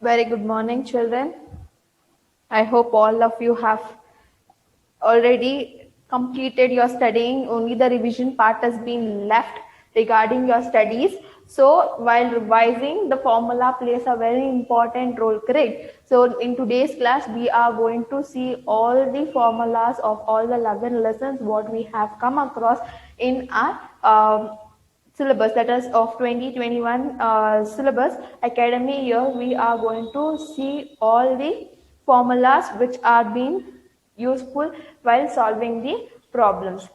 Very good morning, children. I hope all of you have already completed your studying. Only the revision part has been left regarding your studies. So while revising, the formula plays a very important role, correct? So in today's class, we are going to see all the formulas of all the 11 lessons what we have come across in our syllabus, that is of 2021 syllabus academy year. We are going to see all the formulas which are being useful while solving the problems.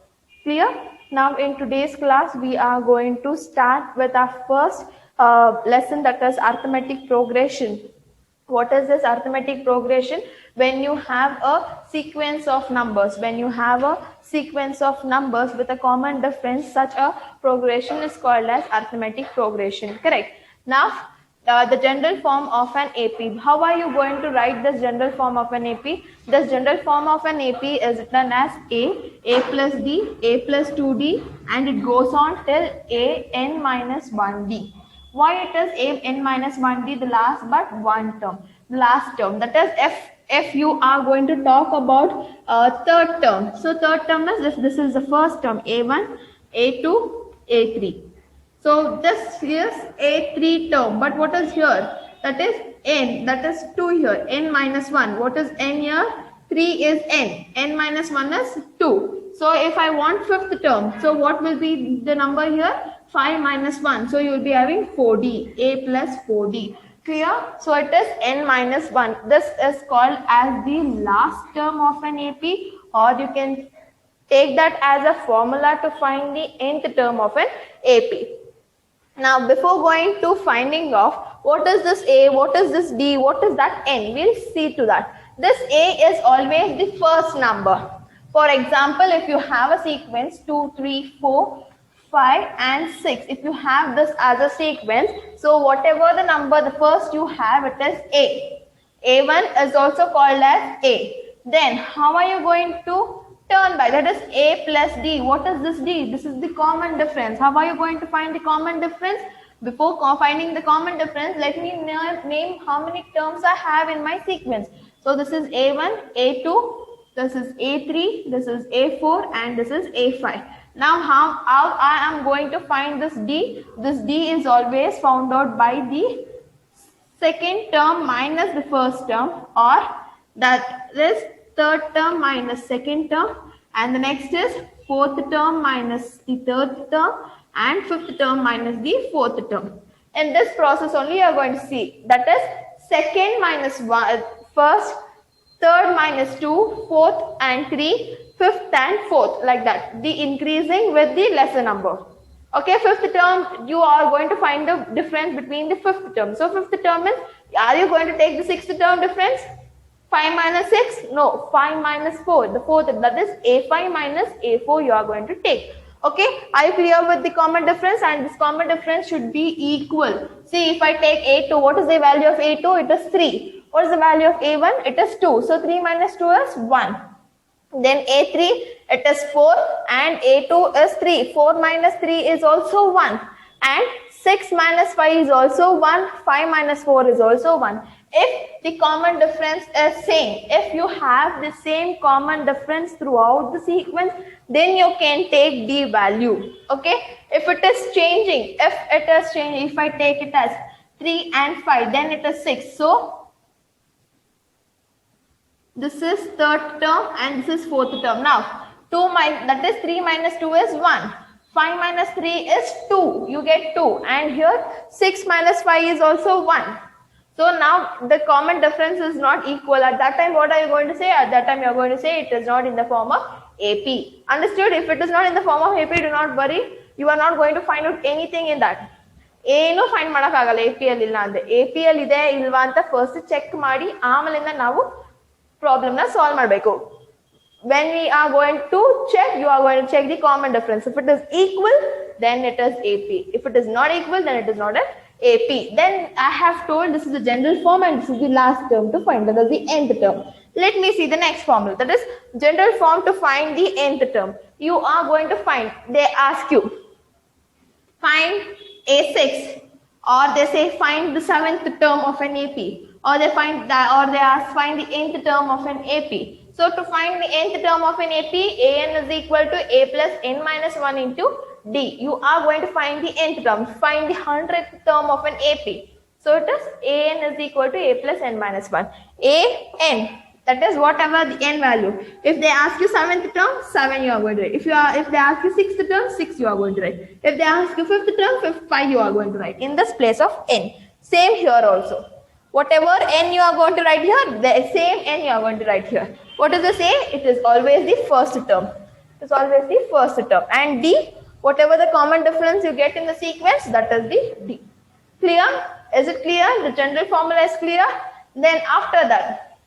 Clear? Now in today's class we are going to start with our first lesson, that is arithmetic progression. What is this arithmetic progression? When you have a sequence of numbers, with a common difference, such a progression is called as arithmetic progression, correct? Now the general form of an AP. How are you going to write this general form of an AP? This general form of an AP is written as A plus D, A plus 2D, and it goes on till A n minus 1D. Why it is a n minus 1D, the last but one term, the last term, that is if you are going to talk about third term. So third term is this is the first term, a1, a2, a3. So this is a3 term, but what is here? That is n, that is 2 here, n minus 1. What is n here? 3 is n minus 1 is 2. So if I want fifth term, so what will be the number here? 5 minus 1. So you will be having 4D, a plus 4D. Clear? So it is n minus 1. This is called as the last term of an AP, or you can take that as a formula to find the nth term of an AP. Now, before going to finding of what is this A, what is this D, what is that N, we'll see to that. This A is always the first number. For example, if you have a sequence 2, 3, 4, 5 and 6, if you have this as a sequence, so whatever the number, the first you have, it is A. A1 is also called as A. Then, how are you going to turn by? That is A plus D. What is this D? This is the common difference. How are you going to find the common difference? Before finding the common difference, let me name how many terms I have in my sequence. So this is A1, A2, this is A3, this is A4 and this is A5. Now how I am going to find this D? This D is always found out by the second term minus the first term, or that is third term minus second term, and the next is fourth term minus the third term, and fifth term minus the fourth term. In this process only you are going to see, that is second minus one, first, third minus 2, fourth and 3, fifth and fourth, like that, the increasing with the lesser number. Okay, fifth term, you are going to find the difference between the fifth term. So fifth term is, are you going to take the sixth term difference? 5 minus 6? No, 5 minus 4. The fourth, that is A5 minus A4 you are going to take. Okay, are you clear with the common difference? And this common difference should be equal. See, if I take A2, what is the value of A2? It is 3. What is the value of A1? It is 2. So 3 minus 2 is 1. Then A3, it is 4 and A2 is 3. 4 minus 3 is also 1. And 6 minus 5 is also 1. 5 minus 4 is also 1. If the common difference is same, if you have the same common difference throughout the sequence, then you can take the value. Okay? If it is changing, if I take it as 3 and 5, then it is 6. So this is third term and this is fourth term. Now, 3 minus 2 is 1. 5 minus 3 is 2. You get 2. And here 6 minus 5 is also 1. So now the common difference is not equal. At that time, what are you going to say? At that time, you are going to say it is not in the form of AP. Understood? If it is not in the form of AP, do not worry. You are not going to find out anything in that. ಏನು find ಮಾಡೋಕ್ಕಾಗಲ್ಲ A P L ಇಲ್ಲ ಅಂದ್ರೆ. A P L ಇದೆ ಇಲ್ವಾ ಅಂತ first check ಮಾಡಿ ಆಮೇಲಿಂದ ನಾವು ಪ್ರಾಬ್ಲಮ್ ನ ಸಾಲ್ವ್ ಮಾಡಬೇಕು. When we are going to check, you are going to check the common difference. If it is equal, then it is AP. If it is not equal, then it is not an AP. Then I have told this is the general form and this is the last term to find, that is the nth term. Let me see the next formula, that is general form to find the nth term. You are going to find, they ask you, find A6, or they say find the 7th term of an AP. or they find that, or they ask find the nth term of an AP. So to find the nth term of an AP, an is equal to a plus n minus 1 into d. You are going to find the nth term, find the 100th term of an AP. So it is an is equal to a plus n minus 1. An, that is whatever the n value. If they ask you 7th term, 7 you are going to write. If they ask you 6th term, 6 you are going to write. If they ask you 5th term, 5 you are going to write in this place of n. Same here also. Whatever n you are going to write here, the same n you are going to write here. What does it say? It is always the first term. It is always the first term. And d, whatever the common difference you get in the sequence, that is the d. Clear? Is it clear? The general formula is clear. Then after that,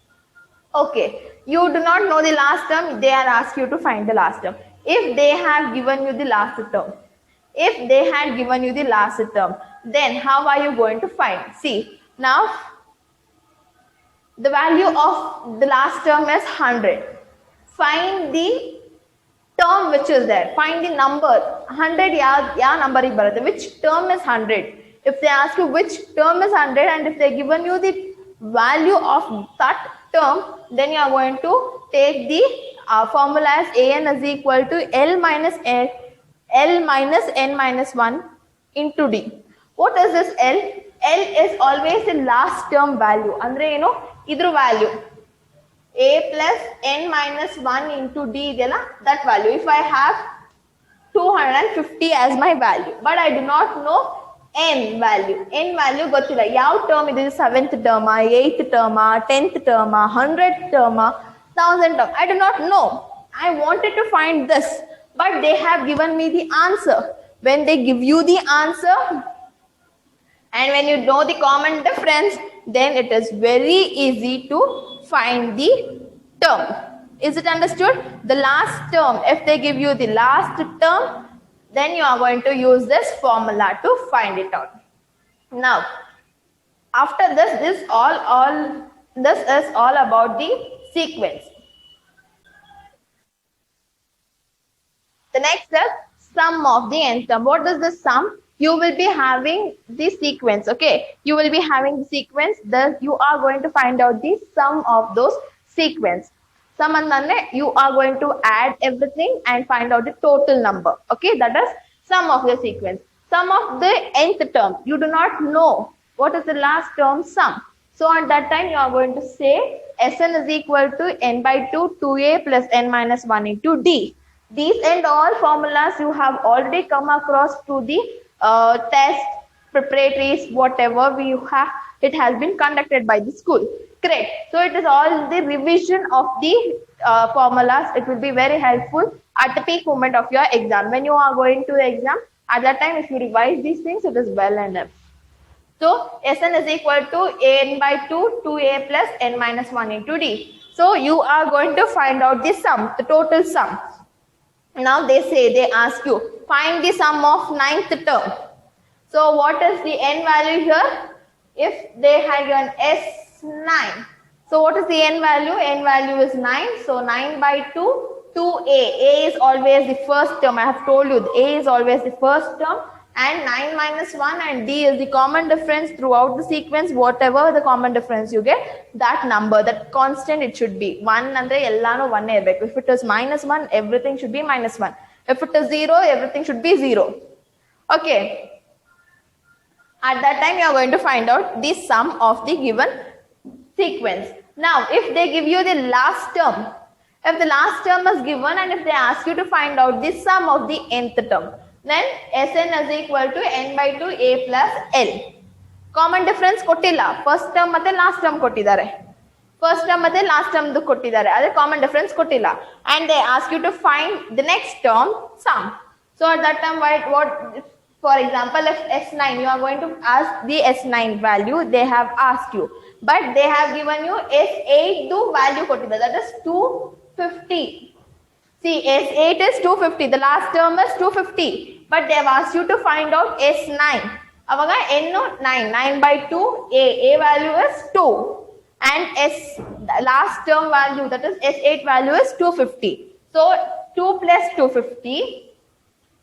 okay, you do not know the last term, they are asked you to find the last term. If they have given you the last term, if they had given you the last term, then how are you going to find? See, now the value of the last term is 100. Find the term which is there. Find the number. 100 ya number hi barutte. Which term is 100? If they ask you which term is 100 and if they given you the value of that term, then you are going to take the formula as an is equal to L minus n minus 1 into d. What is this L? L is always the last term value. Andre you know, idru value. A plus n minus 1 into d idella, that value. If I have 250 as my value, but I do not know n value gottilla. Yav term it is 7th term, 8th term, 10th term, 100th term, 1000th term. I do not know. I wanted to find this, but they have given me the answer. When they give you the answer and when you know the common difference, then it is very easy to find the term. Is it understood? The last term, if they give you the last term, then you are going to use this formula to find it out. Now, after this, this is all about the sequence. The next is sum of the nth term. What is the sum? You will be having the sequence, okay? You will be having the sequence, thus you are going to find out the sum of those sequence. Sum andane you are going to add everything and find out the total number, okay? That is sum of the sequence. Sum of the nth term, you do not know what is the last term sum. So at that time you are going to say Sn is equal to n by 2, 2a plus n minus 1 into d. These and all formulas you have already come across to the test, preparatories, whatever we have, it has been conducted by the school. Correct. So it is all the revision of the formulas. It will be very helpful at the peak moment of your exam. When you are going to the exam, at that time if you revise these things, it is well enough. So Sn is equal to n by 2, 2a plus n minus 1 into d. So you are going to find out the sum, the total sum. Now they ask you, find the sum of 9th term. So what is the n value here? If they had given S9. So what is the n value? N value is 9. So 9 by 2, 2a. A is always the first term. I have told you, A is always the first term. And 9 minus 1 and d is the common difference throughout the sequence. Whatever the common difference you get, that number, that constant it should be. 1 andre ellanu 1 irbeku. If it is minus 1, everything should be minus 1. If it is 0, everything should be 0. Okay. At that time, you are going to find out the sum of the given sequence. Now, if they give you the last term, if the last term is given and if they ask you to find out the sum of the nth term, then Sn is equal to n by 2 a plus L. Common difference kottilla. First term matte last term kottidare. First term matte last term du kottidare. Ade common difference kottilla. And they ask you to find the next term sum. So at that time, what for example, if S9, you are going to ask the S9 value, they have asked you. But they have given you S8 do value kottidare. That is 250. See, S8 is 250. The last term is 250. But they have asked you to find out S9. Avaga N 9. 9 by 2. A value is 2. And S last term value, that is S8 value is 250. So 2 plus 250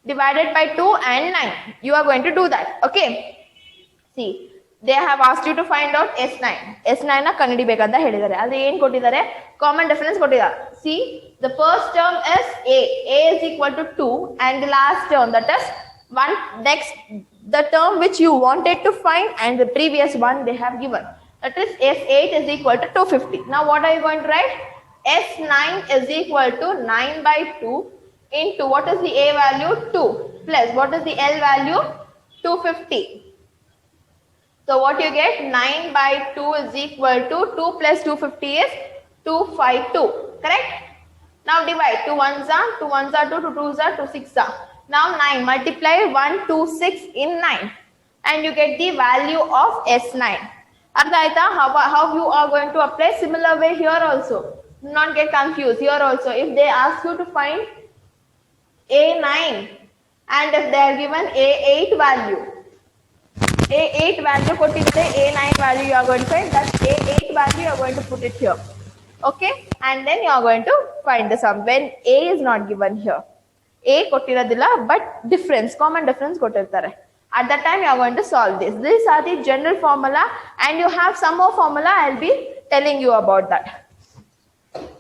divided by 2 and 9. You are going to do that. Okay. See, they have asked you to find out S9. S9 ನ ಕಂಡುಹಿಡಿಯಬೇಕಂತ ಹೇಳಿದ್ದಾರೆ. ಆದ್ರೆ ಏನು ಕೊಟ್ಟಿದ್ದಾರೆ? Common difference ಕೊಟ್ಟಿದ್ದಾರೆ. See, the first term is A. A is equal to 2 and the last term, that is one, next the term which you wanted to find and the previous one they have given. That is S8 is equal to 250. Now what are you going to write? S9 is equal to 9 by 2 into what is the A value? 2 plus what is the L value? 250. So what you get? 9 by 2 is equal to 2 plus 250 is 252. Correct? Now divide. 2 ones are 2 ones are 2, 2 twos are 2 6 are. Now 9 multiply 126 in 9 and you get the value of S9. Artha how you are going to apply? Similar way here also. Do not get confused. Here also, if they ask you to find A9 and if they are given A8 value, A8 value put in the A9 value you are going to find, that A8 value you are going to put it here. Okay, and then you are going to find the sum when A is not given here. A kotiradilla but difference, common difference kotirtare. At that time you are going to solve this. These are the general formula and you have some more formula. I will be telling you about that.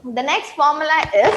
The next formula is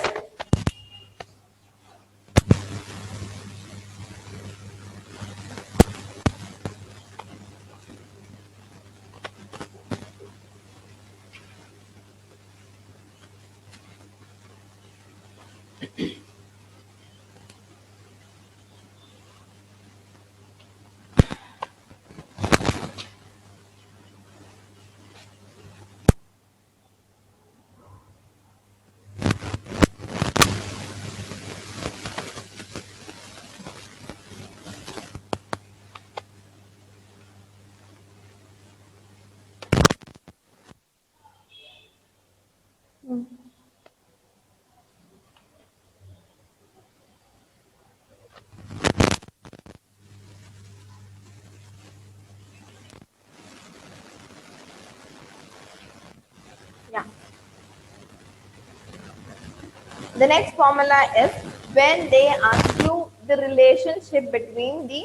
the next formula is when they ask you the relationship between the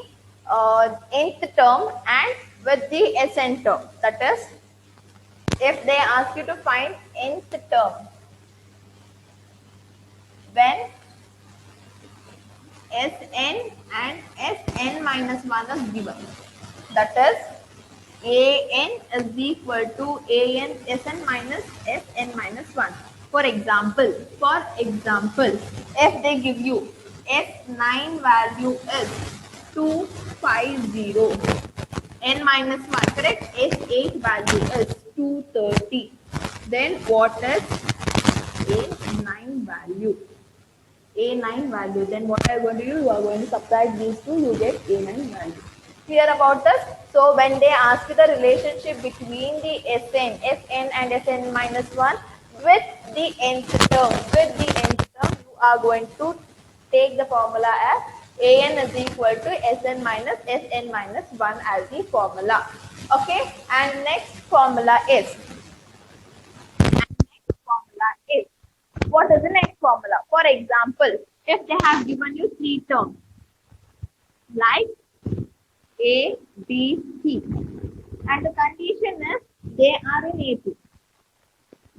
nth term and with the Sn term. That is, if they ask you to find nth term when Sn and Sn minus 1 is given. That is, An is equal to An Sn minus Sn minus 1. For example, if they give you S9 value is 250, N minus 1, correct? S8 value is 230. Then what is A9 value? A9 value. Then what are you going to do? You are going to subtract these two, you get A9 value. Clear about this? So when they ask you the relationship between the Sn and Sn minus 1 with the nth term, you are going to take the formula as An is equal to Sn minus 1 as the formula. Okay, and next formula is, what is the next formula? For example, if they have given you 3 terms like A, B, C, and the condition is they are in AP.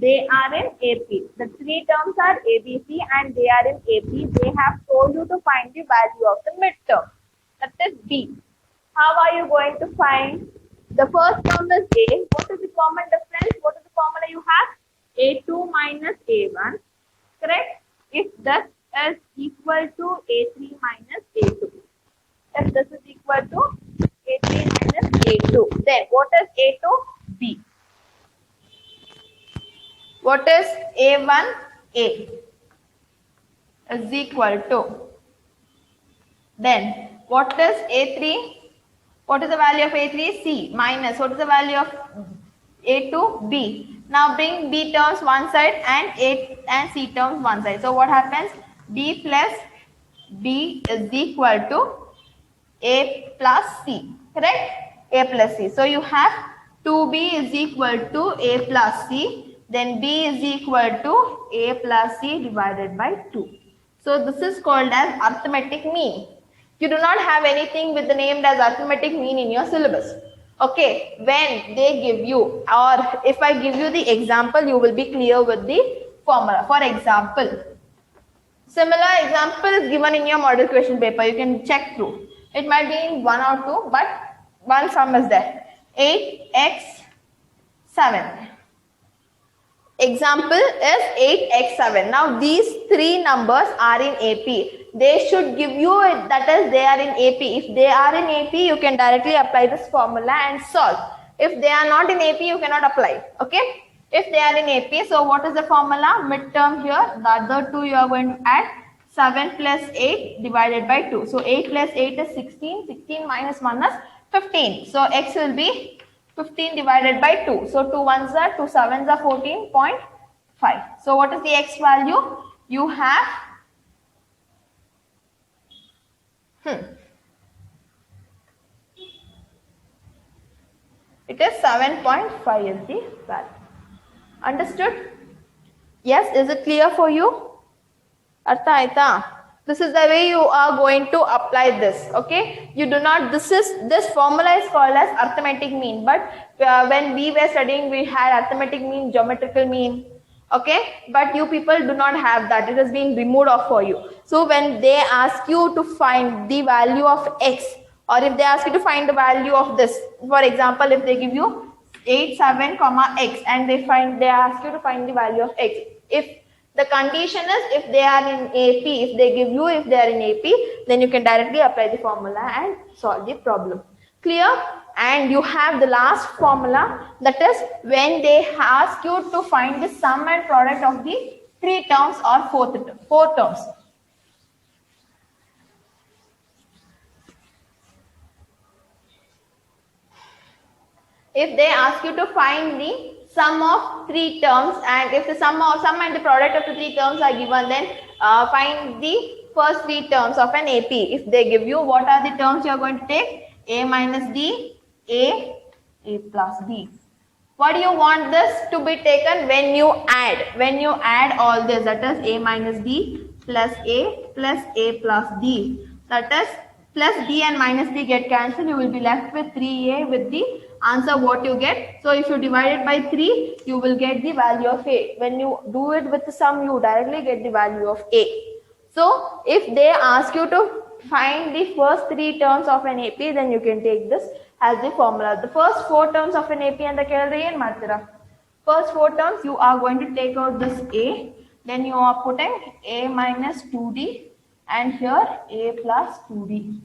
They are in AP. The 3 terms are A, B, C and they are in AP. They have told you to find the value of the midterm. That is B. How are you going to find? The first term is A. What is the common difference? What is the formula you have? A2 minus A1. Correct? If this is equal to A3 minus A2. If this is equal to A3 minus A2. Then what is A2? B. What is A1A is equal to, then what is A3? What is the value of A3? C minus what is the value of A2? B. Now bring B terms one side and A and C terms one side. So what happens? B plus B is equal to A plus C. Correct? A plus C. So you have 2B is equal to A plus C. Then B is equal to A plus C divided by 2. So this is called as arithmetic mean. You do not have anything with the name as arithmetic mean in your syllabus. Okay, when they give you, or if I give you the example, you will be clear with the formula. For example, similar example is given in your model question paper. You can check through. It might be in 1 or 2, but one sum is there. 8x7. Example is 8x7. Now these three numbers are in AP. They should give you it, that is they are in AP. If they are in AP, you can directly apply this formula and solve. If they are not in AP, you cannot apply. Okay. If they are in AP, so what is the formula? Midterm here, the other two you are going to add 7 plus 8 divided by 2. So 8 plus 8 is 16. 16 minus 1 is 15. So x will be 15 divided by 2. So 2 ones are 2 sevens are 14.5. So what is the x value? You have it is 7.5 is the value. Understood? Yes, is it clear for you? Artha aita? This is the way you are going to apply this. Okay, you do not, this formula is called as arithmetic mean, but when we were studying, we had arithmetic mean, geometrical mean. Okay, but you people do not have that. It has been removed off for you. So when they ask you to find the value of x, or if they ask you to find the value of this, for example, if they give you 8, 7, x, and they ask you to find the value of x. If the condition is if they are in AP, if they give you if they are in AP, then you can directly apply the formula and solve the problem. Clear? And you have the last formula, that is when they ask you to find the sum and product of the 3 terms or 4 terms. If they ask you to find the sum of 3 terms, and if the sum and the product of the 3 terms are given, then find the first 3 terms of an AP. If they give you, what are the terms you are going to take? A minus D, A plus D. What do you want this to be taken when you add? When you add all this, that is A minus D plus A plus D. That is plus D and minus D get cancelled. You will be left with 3A with the answer what you get. So if you divide it by 3, you will get the value of A. When you do it with the sum, you directly get the value of A. So if they ask you to find the first 3 terms of an AP, then you can take this as the formula. The first 4 terms of an AP and the Kelrian Matira. First 4 terms, you are going to take out this A, then you are putting A minus 2D and here A plus 2D.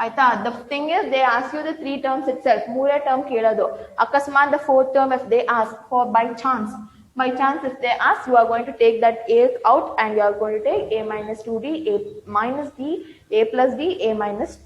Aita, the thing is, they ask you the 3 terms itself. Mura term kelado. Akasman the 4th term if they ask for by chance. By chance if they ask, you are going to take that A out and you are going to take A minus 2D, A minus D, A plus D, A minus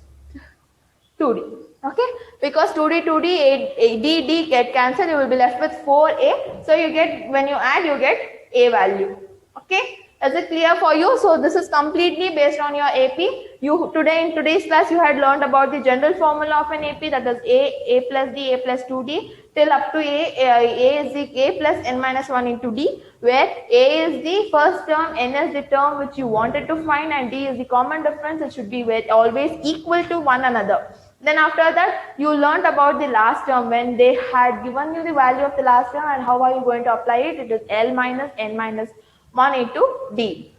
2D. Okay, because 2D, D get cancelled, you will be left with 4A. So you get, when you add, you get A value. Okay, is it clear for you? So this is completely based on your AP. In today's class, you had learned about the general formula of an AP, that is A plus D, A plus 2D, till up to A is the A plus N minus 1 into D, where A is the first term, N is the term which you wanted to find, and D is the common difference. It should be always equal to one another. Then after that, you learned about the last term when they had given you the value of the last term and how are you going to apply it. It is L minus N minus 1 into D.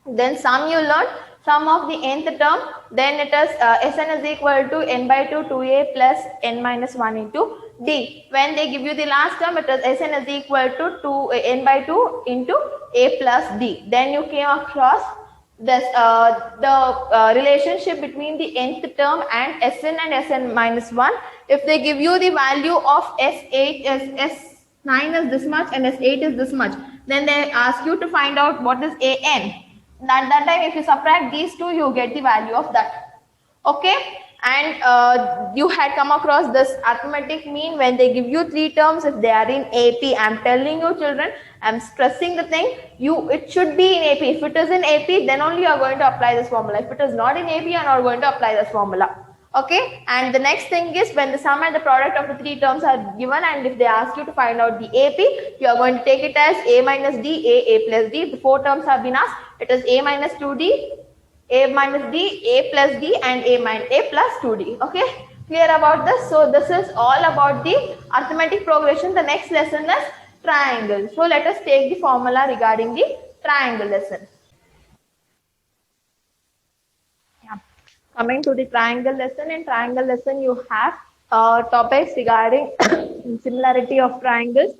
Then sum you learned, sum of the nth term, then it is Sn is equal to n by 2, 2a plus n minus 1 into D. When they give you the last term, it is Sn is equal to n by 2 into a plus D. Then you came across this the relationship between the nth term and Sn and Sn minus 1. If they give you the value of S8 is S9 is this much and S8 is this much, then they ask you to find out what is An. At that time, if you subtract these two, you get the value of that. Okay, and you had come across this arithmetic mean when they give you 3 terms. If they are in AP, I'm telling you children, I'm stressing the thing, it should be in AP. If it is in AP, then only you are going to apply this formula. If it is not in AP, you are not going to apply this formula. Okay, and the next thing is when the sum and the product of the 3 terms are given, and if they ask you to find out the AP, you are going to take it as A minus D, A plus D. The 4 terms have been asked. It is A minus 2D, A minus D, A plus D, and A plus 2D. Okay, Clear about this? So this is all about the arithmetic progression. The next lesson is triangle. So let us take the formula regarding the triangle lesson. Yeah. Coming to the triangle lesson, in triangle lesson you have topics regarding similarity of triangles,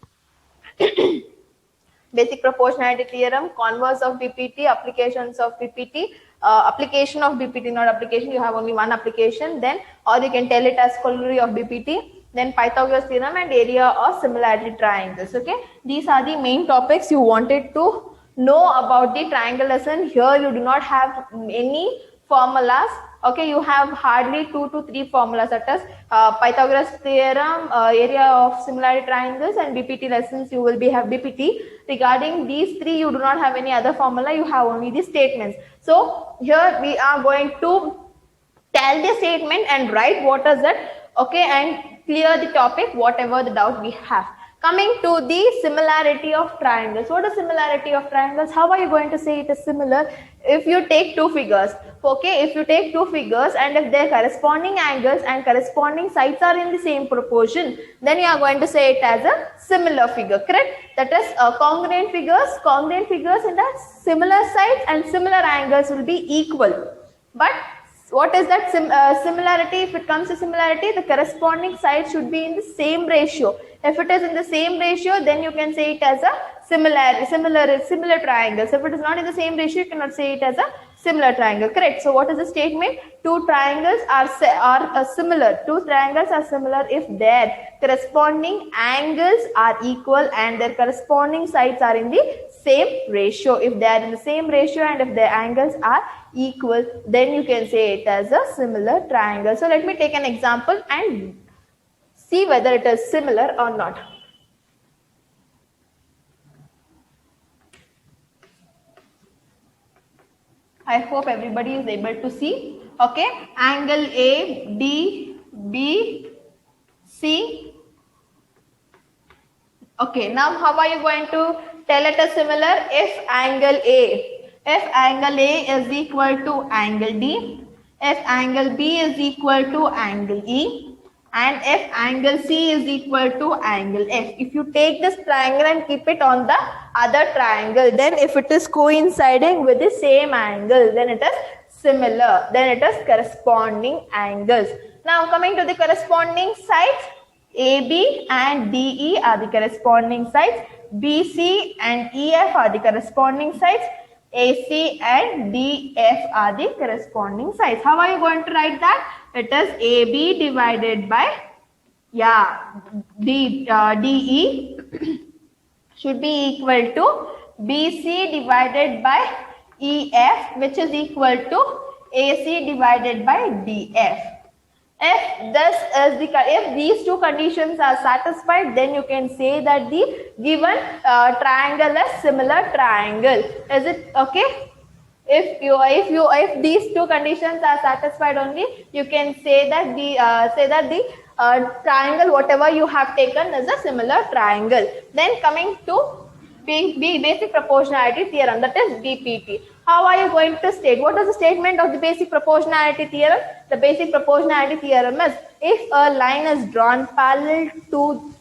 basic proportionality theorem, converse of BPT, applications of BPT, application of BPT, not application, you have only one application, then, or you can tell it as corollary of BPT, then Pythagoras theorem and area of similarity triangles. Okay, these are the main topics you wanted to know about the triangle lesson. Here you do not have any formulas. Okay, you have hardly 2 to 3 formulas, such as Pythagoras theorem, area of similarity triangles, and BPT lessons. You will be have BPT. Regarding these 3, you do not have any other formula. You have only the statements. So here we are going to tell the statement and write what is it. Okay, and clear the topic, whatever the doubt we have. Coming to the similarity of triangles. What is similarity of triangles? How are you going to say it is similar? If you take two figures, okay, if you take two figures and if their corresponding angles and corresponding sides are in the same proportion, then you are going to say it as a similar figure, correct? That is congruent figures in the similar sides and similar angles will be equal. But what is that similarity? If it comes to similarity, the corresponding side should be in the same ratio. If it is in the same ratio, then you can say it as a similar triangles. If it is not in the same ratio, you cannot say it as a similar triangle, correct? So what is the statement? Two triangles are similar. Two triangles are similar if their corresponding angles are equal and their corresponding sides are in the same ratio. If they are in the same ratio and if their angles are equal, then you can say it as a similar triangle. So let me take an example and see whether it is similar or not. I hope everybody is able to see. Okay, angle A, D, B, C. Okay, now how are you going to tell it as similar? If angle A is equal to angle D, if angle B is equal to angle E, and if angle C is equal to angle F. If you take this triangle and keep it on the other triangle, then if it is coinciding with the same angle, then it is similar. Then it is corresponding angles. Now coming to the corresponding sides, AB and DE are the corresponding sides. BC and EF are the corresponding sides. AC and DF are the corresponding sides. How are you going to write that? It is AB divided by, DE should be equal to BC divided by EF, which is equal to AC divided by DF. If these two conditions are satisfied, then you can say that the given triangle is similar triangle. Is it okay? If these two conditions are satisfied only, you can say that the triangle whatever you have taken is a similar triangle. Then coming to basic proportionality theorem, that is BPT. How are you going to state? What is the statement of the basic proportionality theorem? The basic proportionality theorem is, if a line is drawn parallel to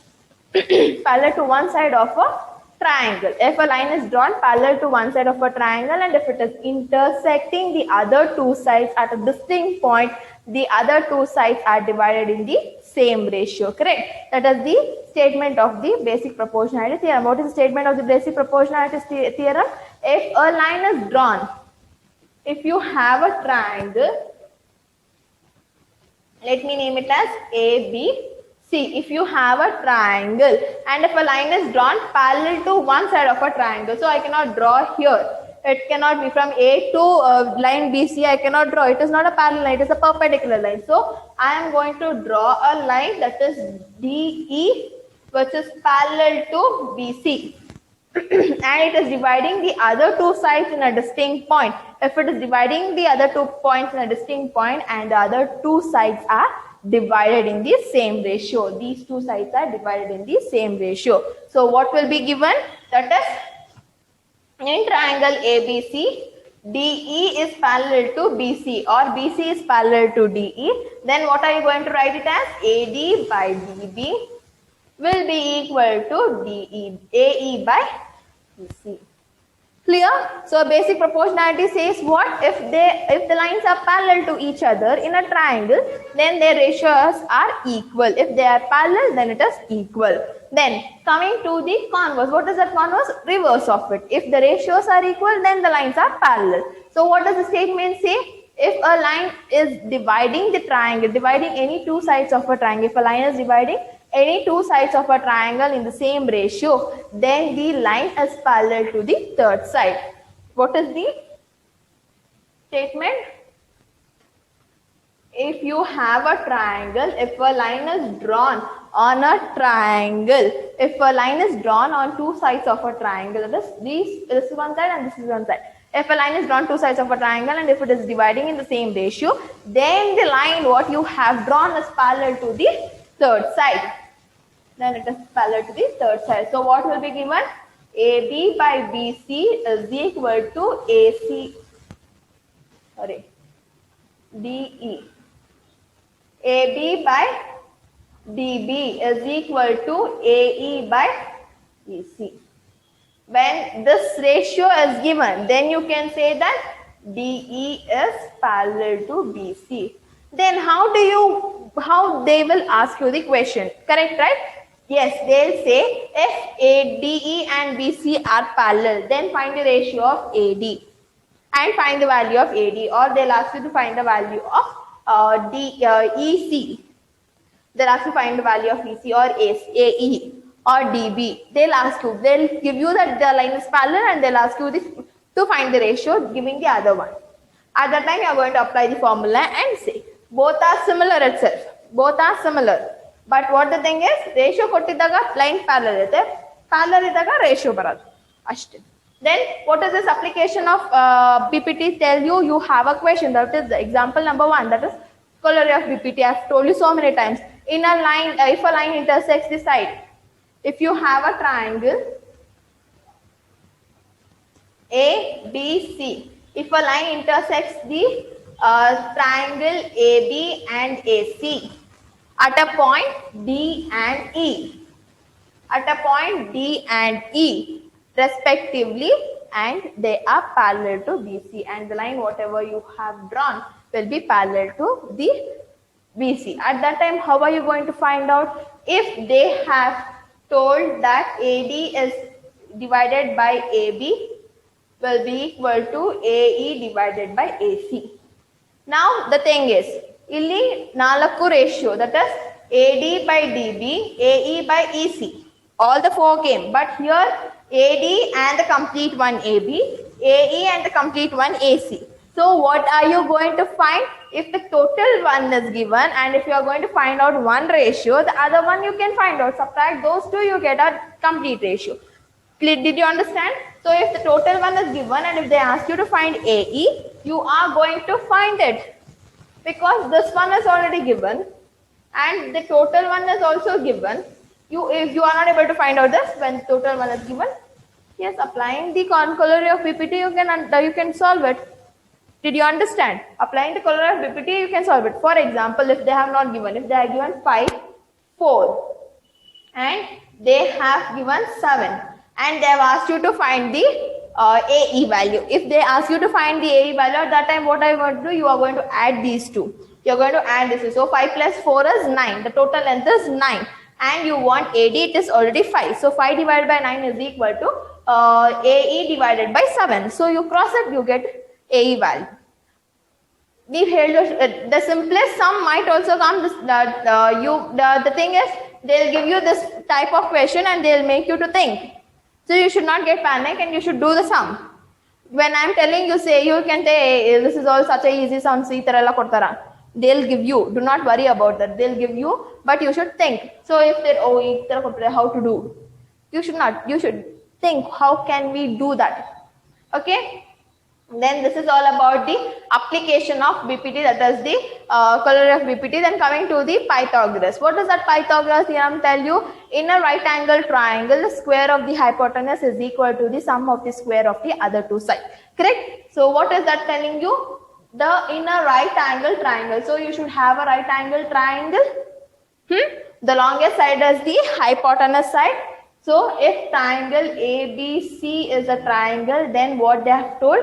one side of a triangle. If a line is drawn parallel to one side of a triangle and if it is intersecting the other two sides at a distinct point, the other two sides are divided in the same ratio, correct? That is the statement of the basic proportionality theorem. What is the statement of the basic proportionality theorem? If a line is drawn, if you have a triangle, let me name it as ABC. If you have a triangle and if a line is drawn parallel to one side of a triangle, so I cannot draw here. It cannot be from A to line BC. I cannot draw. It is not a parallel line. It is a perpendicular line. So I am going to draw a line that is DE, which is parallel to BC. And it is dividing the other two sides in a distinct point. If it is dividing the other 2 points in a distinct point and the other two sides are divided in the same ratio. These two sides are divided in the same ratio. So what will be given? That is, in triangle ABC, DE is parallel to BC or BC is parallel to DE, then what are you going to write it as? AD by DB will be equal to AE by BC. Clear? So basic proportionality says what? If the lines are parallel to each other in a triangle, then their ratios are equal. If they are parallel, then it is equal. Then coming to the converse, what is that converse? Reverse of it. If the ratios are equal, then the lines are parallel. So what does the statement say? If a line is dividing the triangle, dividing any two sides of a triangle, if a line is dividing any two sides of a triangle in the same ratio, then the line is parallel to the third side. What is the statement? If you have a triangle, if a line is drawn on a triangle, if a line is drawn on two sides of a triangle, that is this is one side and this is one side. If a line is drawn two sides of a triangle and if it is dividing in the same ratio, then the line what you have drawn is parallel to the third side. Then it is parallel to the third side. So what will be given? AB by BC is equal to DE. AB by DB is equal to AE by EC. When this ratio is given, then you can say that DE is parallel to BC. Then how they will ask you the question, correct, right? Yes, they'll say if DE and BC are parallel, then find the ratio of AD and find the value of AD, or they'll ask you to find the value of EC. They'll ask you to find the value of EC or AE or DB. They'll give you that the line is parallel and they'll ask you to find the ratio giving the other one. At that time, you are going to apply the formula and say both are similar itself. Both are similar. But what the thing is, ratio kottidaga line parallel ide, parallel idaga ratio baradu. Ashte. Then what is this application of BPT tell you? You have a question, that is the example number 1, that is corollary of BPT. I have told you so many times. In a line, if a line intersects the side, if you have a triangle ABC, if a line intersects the triangle AB and AC at a point D and E, respectively, and they are parallel to BC, and the line whatever you have drawn will be parallel to the BC. At that time, how are you going to find out? If they have told that AD is divided by AB will be equal to AE divided by AC. Now the thing is, illi 4 ratio, that is AD by DB, AE by EC. All the 4 came, but here AD and the complete one AB, AE and the complete one AC. So what are you going to find? If the total one is given and if you are going to find out one ratio, the other one you can find out. Subtract those two, you get a complete ratio. Did you understand? So if the total one is given and if they ask you to find AE, you are going to find it. Because this one is already given and the total one is also given. If you are not able to find out this when the total one is given, yes, applying the corollary of BPT, you can solve it. Did you understand? Applying the corollary of BPT, you can solve it. For example, if they have not given, if they are given 5, 4 and they have given 7 and they have asked you to find the AE value. If they ask you to find the AE value, at that time what are you going to do? You are going to add these two. You are going to add this. So 5 plus 4 is 9. The total length is 9 and you want AD, it is already 5. So 5 divided by 9 is equal to AE divided by 7. So you cross it, you get AE value. The simplest sum might also come. The thing is, they'll give you this type of question and they'll make you to think. So you should not get panic and you should do the sum. When I'm telling you, you can say, hey, this is all such a easy sum. They'll give you. Do not worry about that. They'll give you, but you should think. So if they're how to do, you should not. You should think, how can we do that? Okay. Then this is all about the application of BPT, that is the corollary of BPT. Then coming to the Pythagoras. What does that Pythagoras theorem tell you? In a right angle triangle, the square of the hypotenuse is equal to the sum of the square of the other two sides. Correct? So what is that telling you? In a right angle triangle. So you should have a right angle triangle. The longest side is the hypotenuse side. So if triangle ABC is a triangle, then what they have told,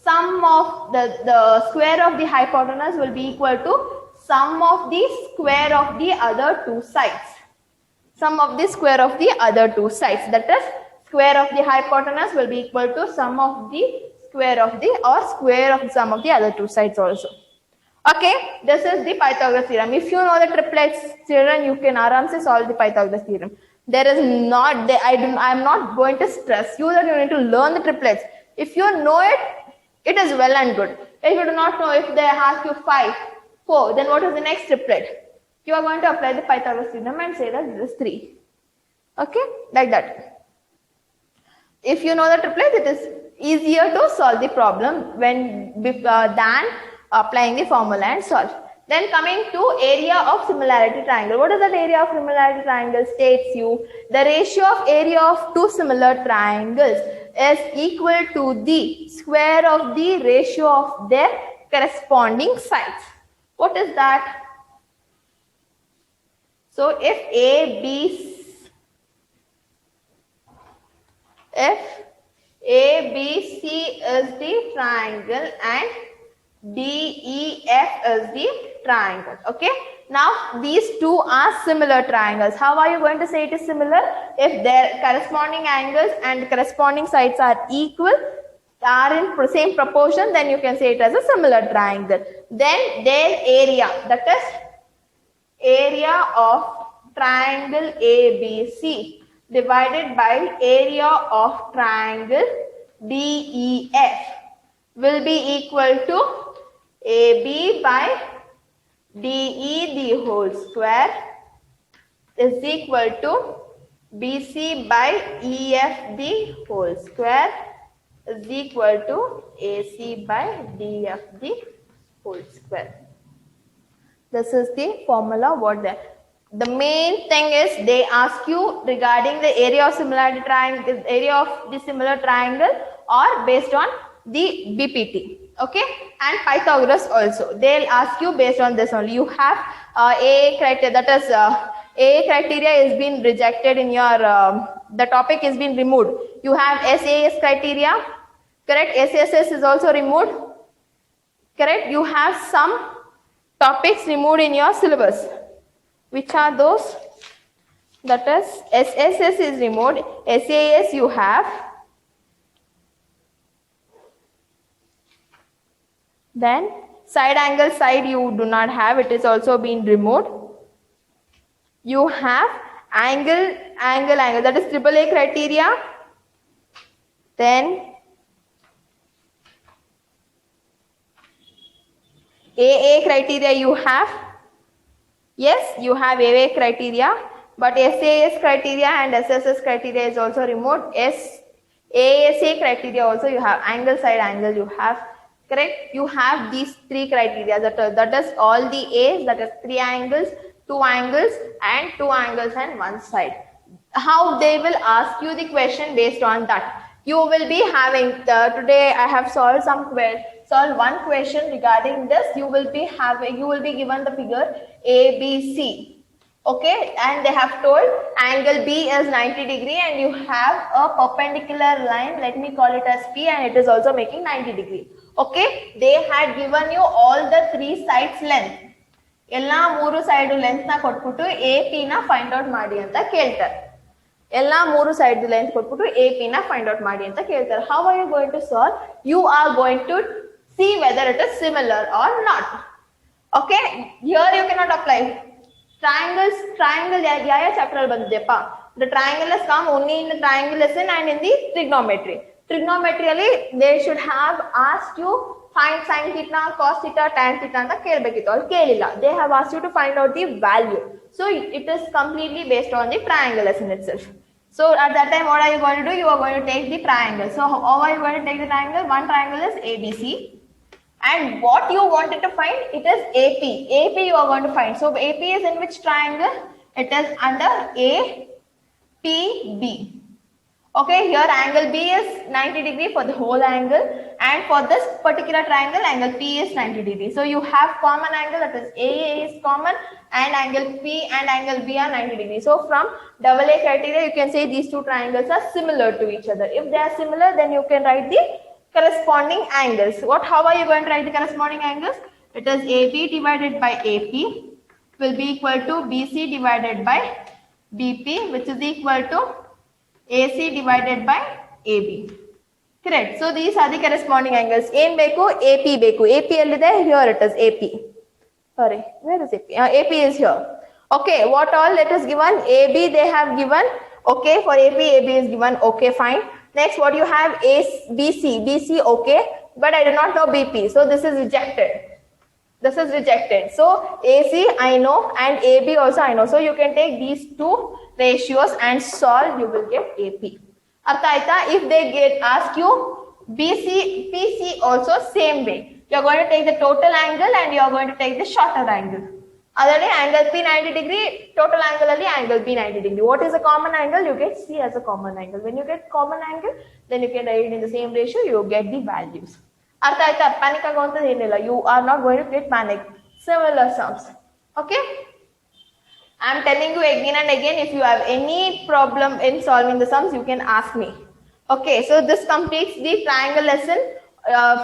sum of the square of the hypotenuse will be equal to sum of the square of the other two sides. Sum of the square of the other two sides. That is, square of the hypotenuse will be equal to sum of the square of the square of the sum of the other two sides also. Okay, this is the Pythagoras theorem. If you know the triplets, children, you can aramse solve the Pythagoras theorem. There is not, I am not going to stress you that you need to learn the triplets. If you know it, it is well and good. If you do not know, if they ask you 5, 4, then what is the next triplet? You are going to apply the Pythagoras theorem and say that this is 3. Okay, like that. If you know the triplets, it is easier to solve the problem than applying the formula and solve. Then coming to area of similarity triangle. What is that area of similarity triangle? States you the ratio of area of two similar triangles is equal to the square of the ratio of their corresponding sides. What is that? So if ABC is the triangle and DEF is the triangle. Okay. Now these two are similar triangles. How are you going to say it is similar? If their corresponding angles and corresponding sides are equal, are in same proportion, then you can say it as a similar triangle. Then their area, that is area of triangle ABC divided by area of triangle DEF will be equal to AB by DE the whole square is equal to BC by EF the whole square is equal to AC by DF the whole square. This is the formula what there. The main thing is they ask you regarding the area of similarity triangle, area of the similar triangle, or based on the BPT. Okay, and Pythagoras also. They'll ask you based on this only. You have A criteria, that is A criteria is been rejected in your, the topic is been removed. You have SAS criteria, correct? SSS is also removed, correct? You have some topics removed in your syllabus. Which are those? That is SSS is removed, SAS you have. Then side angle side you do not have, it is also been removed. You have angle, that is AAA criteria. Then AA criteria you have. Yes, you have AA criteria, but SAS criteria and SSS criteria is also removed. ASA criteria also you have, angle side angle you have. Correct? You have these three criteria, that is all the A's, that is 3 angles, 2 angles and 2 angles and 1 side. How they will ask you the question based on that. You will be having, today I have solved one question regarding this. You will be given the figure ABC. Okay, and they have told angle B is 90 degree and you have a perpendicular line, let me call it as P, and it is also making 90 degree. Okay, they had given you all the 3 sides length. Ella 3 side length na ಕೊಟ್ಬಿಟ್ಟು AP na find out ಮಾಡಿ ಅಂತ ಕೇಳ್ತಾರೆ. Ella 3 side length ಕೊಟ್ಬಿಟ್ಟು AP na find out ಮಾಡಿ ಅಂತ ಕೇಳ್ತಾರೆ. How are you going to solve? You are going to see whether it is similar or not. Okay, here you cannot apply. Triangle ಯಾವ chapter ಅಲ್ಲಿ ಬಂದಿದೆಪ್ಪ? The triangle has come only in the triangle lesson and in the trigonometry. Trigonometry they should have asked you find sin theta, cos theta, tan theta anta kelbekittu. Allu kelilla. They have asked you to find out the value. So it is completely based on the triangle lesson itself. So at that time, what are you going to do? You are going to take the triangle. So how are you going to take the triangle? One triangle is ABC. And what you wanted to find, it is AP. AP you are going to find. So AP is in which triangle? It is under APB. Okay, here angle B is 90 degree for the whole angle and for this particular triangle, angle P is 90 degrees. So you have common angle, that is AA is common, and angle P and angle B are 90 degrees. So from AA criteria, you can say these two triangles are similar to each other. If they are similar, then you can write the corresponding angles. How are you going to write the corresponding angles? It is AB divided by AP will be equal to BC divided by BP, which is equal to AC divided by AB. Correct. So these are the corresponding angles. Aim beku, AP beku. AP ellide, here it is AP. Sorry, where is AP? AP is here. Okay, what all it is given? AB they have given. Okay, for AP, AB is given. Okay, fine. Next, what you have is BC. BC, okay. But I do not know BP. So this is rejected. This is rejected. So AC I know and AB also I know. So you can take these two ratios and solve. You will get AP. If they ask you BC, PC also same way. You are going to take the total angle and you are going to take the shorter angle. Other day angle P 90 degree, total angle ali angle B 90 degree. What is a common angle? You get C as a common angle. When you get common angle, then you can write it in the same ratio. You get the values. Panic you are not going to get panic. Similar sums. Okay. I am telling you again and again, if you have any problem in solving the sums, you can ask me. Okay, so this completes the triangle lesson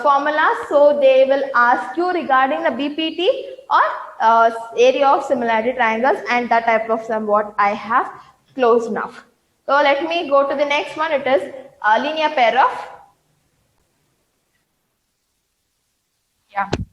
formula. So they will ask you regarding the BPT or area of similarity triangles and that type of sum what I have closed now. So let me go to the next one. It is a linear pair of.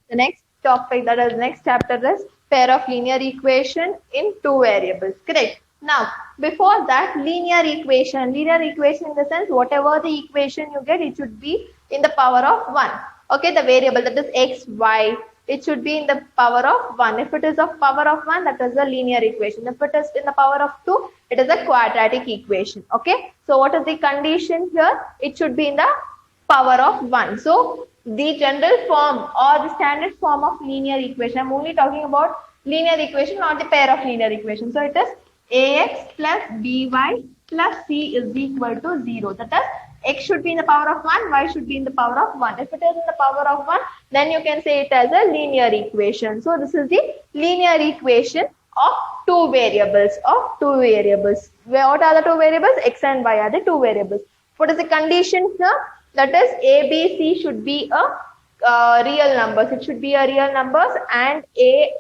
The next topic, that is next chapter, is pair of linear equation in two variables. Correct. Now, before that, linear equation in the sense whatever the equation you get, it should be in the power of 1. Okay, the variable that is x, y, it should be in the power of 1. If it is of power of 1, that is a linear equation. If it is in the power of 2, it is a quadratic equation. Okay, so what is the condition here? It should be in the power of 1. So the general form or the standard form of linear equation, I am only talking about linear equation, not the pair of linear equation. So it is ax plus by plus c is equal to 0. That is, x should be in the power of 1, y should be in the power of 1. If it is in the power of 1, then you can say it as a linear equation. So this is the linear equation of two variables. What are the two variables? X and y are the two variables. What is the condition here? That is, A, B, C should be a real numbers. It should be a real numbers, and A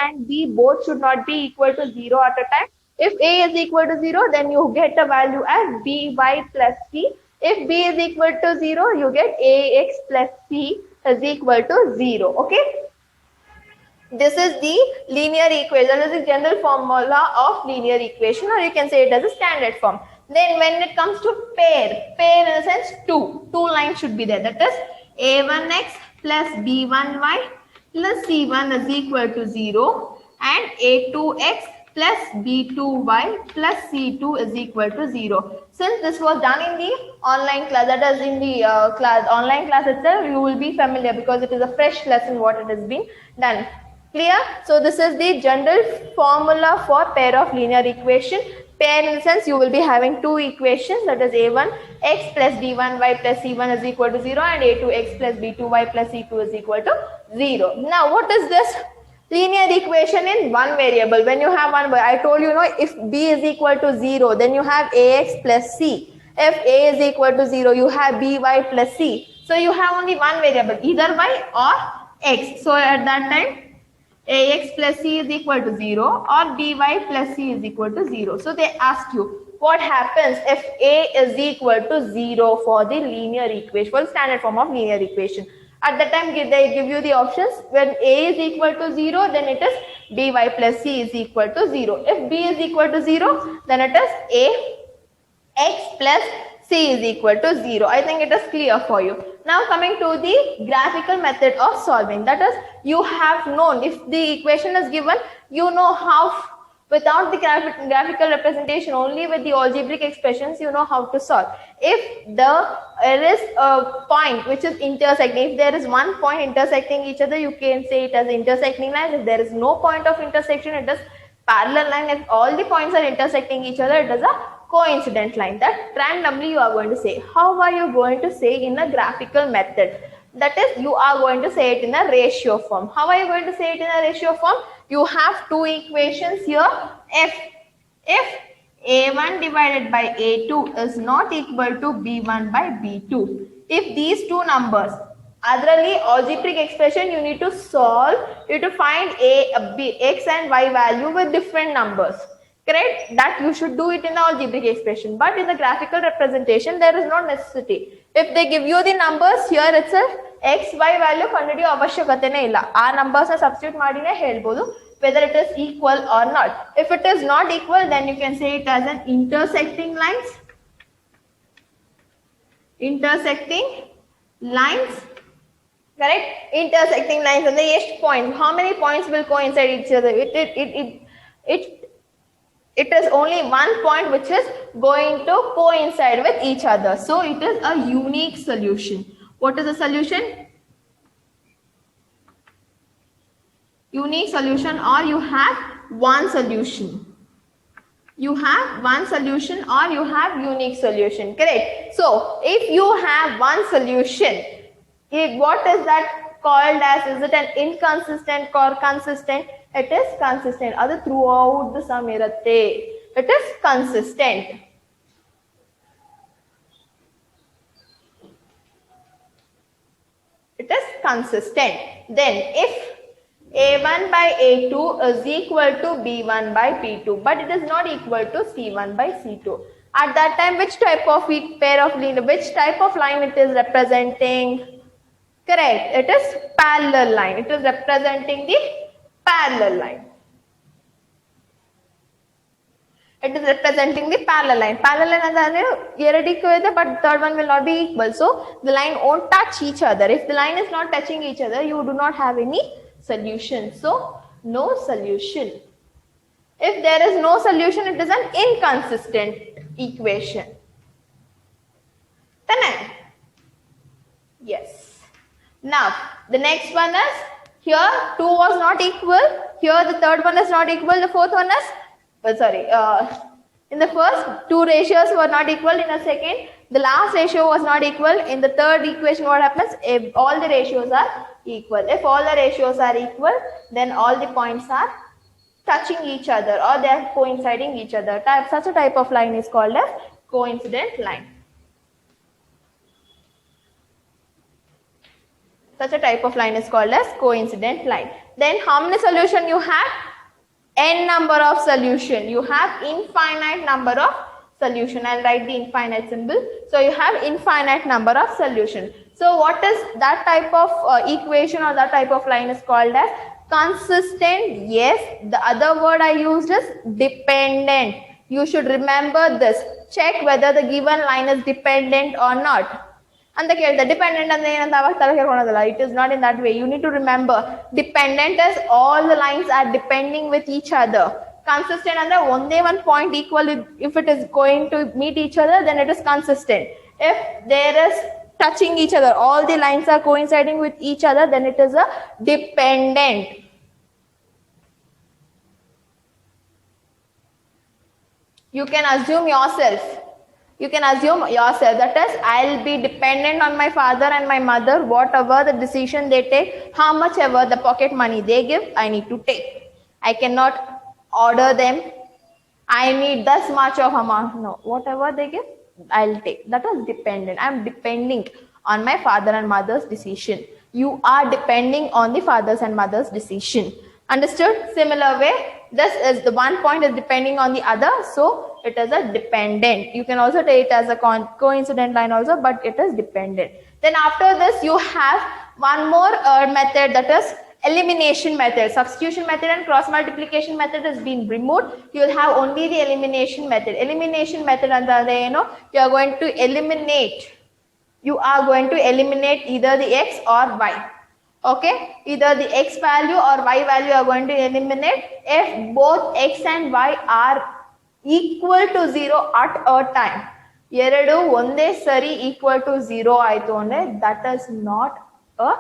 and B both should not be equal to 0 at a time. If A is equal to 0, then you get a value as by plus C. If B is equal to 0, you get AX plus C is equal to 0. Okay. This is the linear equation. This is the general formula of linear equation, or you can say it as a standard form. Then when it comes to pair in the sense two lines should be there. That is a1x plus b1y plus c1 is equal to 0 and a2x plus b2y plus c2 is equal to 0. Since this was done in the online class, that is in the online class itself, you will be familiar because it is a fresh lesson what it has been done. Clear? So this is the general formula for pair of linear equation. Pair in the sense you will be having two equations, that is a1 x plus b1y plus c1 is equal to 0 and a2 x plus b2y plus c2 is equal to 0. Now what is this linear equation in one variable? When you have one, I told you, if b is equal to 0, then you have ax plus c. If a is equal to 0, you have by plus c. So you have only one variable, either y or x. So at that time, ax plus c is equal to 0 or by plus c is equal to 0. So they ask you, what happens if a is equal to 0 for the linear equation, for the standard form of linear equation? At that time, they give you the options. When a is equal to 0, then it is by plus c is equal to 0. If b is equal to 0, then it is ax plus c is equal to 0. I think it is clear for you. Now coming to the graphical method of solving. That is, you have known, if the equation is given, you know how, without the graphical representation, only with the algebraic expressions, you know how to solve. If there is a point which is intersecting, if there is one point intersecting each other, you can say it as intersecting line. If there is no point of intersection, it is parallel line. If all the points are intersecting each other, it is a coincident line. That randomly you are going to say. How are you going to say in a graphical method? That is, you are going to say it in a ratio form. How are you going to say it in a ratio form? You have two equations here. If a1 divided by a2 is not equal to b1 by b2, if these two numbers, otherly algebraic expression, you need to solve, you need to find b, x and y value with different numbers. Correct? That you should do it in the algebraic expression. But in the graphical representation, there is no necessity. If they give you the numbers here itself, x, y value ಕಂಡುಹಿಡಿಯೋ ಅವಶ್ಯಕತೆನೇ ಇಲ್ಲ. ಆ numbers ನ substitute ಮಾಡಿನೇ ಹೇಳ್ಬೋದು whether it is equal or not. If it is not equal, then you can say it as an intersecting lines. Intersecting lines. Correct? Intersecting lines and the ಎಷ್ಟು points. How many points will coincide each other? It is only one point which is going to coincide with each other. So it is a unique solution. What is the solution? Unique solution, or you have one solution. You have one solution or you have unique solution. Correct? So if you have one solution, what is that called as? Is it an inconsistent or consistent? It is consistent. Adu throughout the sum irutte. It is consistent. It is consistent. Then if a1 by a2 is equal to b1 by b2, but it is not equal to c1 by c2. At that time, which type of which type of line it is representing? Correct. It is parallel line. It is representing the parallel line. It is representing the parallel line. Parallel line ಅಂದ್ರೆ ಎರಡು equal ಇದೆ, but third one will not be equal. So the line won't touch each other. If the line is not touching each other, you do not have any solution. So no solution. If there is no solution, it is an inconsistent equation. Yes. Now the next one is, here 2 was not equal, here the third one is not equal, the fourth one is in the first two ratios were not equal, in the second the last ratio was not equal, in the third equation what happens? If all the ratios are equal. If all the ratios are equal, then all the points are touching each other or they are coinciding each other. Such a type of line is called as coincident line. Such a type of line is called as coincident line. Then how many solution you have? N number of solution. You have infinite number of solution. I'll write the infinite symbol. So you have infinite number of solution. So what is that type of equation or that type of line is called as? Consistent. Yes. The other word I used is dependent. You should remember this. Check whether the given line is dependent or not. And the dependent and it is not in that way. You need to remember, dependent is all the lines are depending with each other. Consistent and only one point equal, if it is going to meet each other, then it is consistent. If there is touching each other, all the lines are coinciding with each other, then it is a dependent. You can assume yourself. That is, I'll be dependent on my father and my mother. Whatever the decision they take, how much ever the pocket money they give, I need to take. I cannot order them, I need this much of amount. No, whatever they give, I'll take. That is dependent. I'm depending on my father and mother's decision. You are depending on the father's and mother's decision. Understood? Similar way, this is the one point is depending on the other, so it is a dependent. You can also take it as a coincident line also, but it is dependent. Then after this, you have one more method, that is elimination method. Substitution method and cross multiplication method has been removed. You will have only the elimination method. Elimination method andare you are going to eliminate. You are going to eliminate either the x or y. Okay, either the x value or y value you are going to eliminate if both x and y are equal to 0 at a time. Eradu onde sari equal to 0 aitu andre, that is not a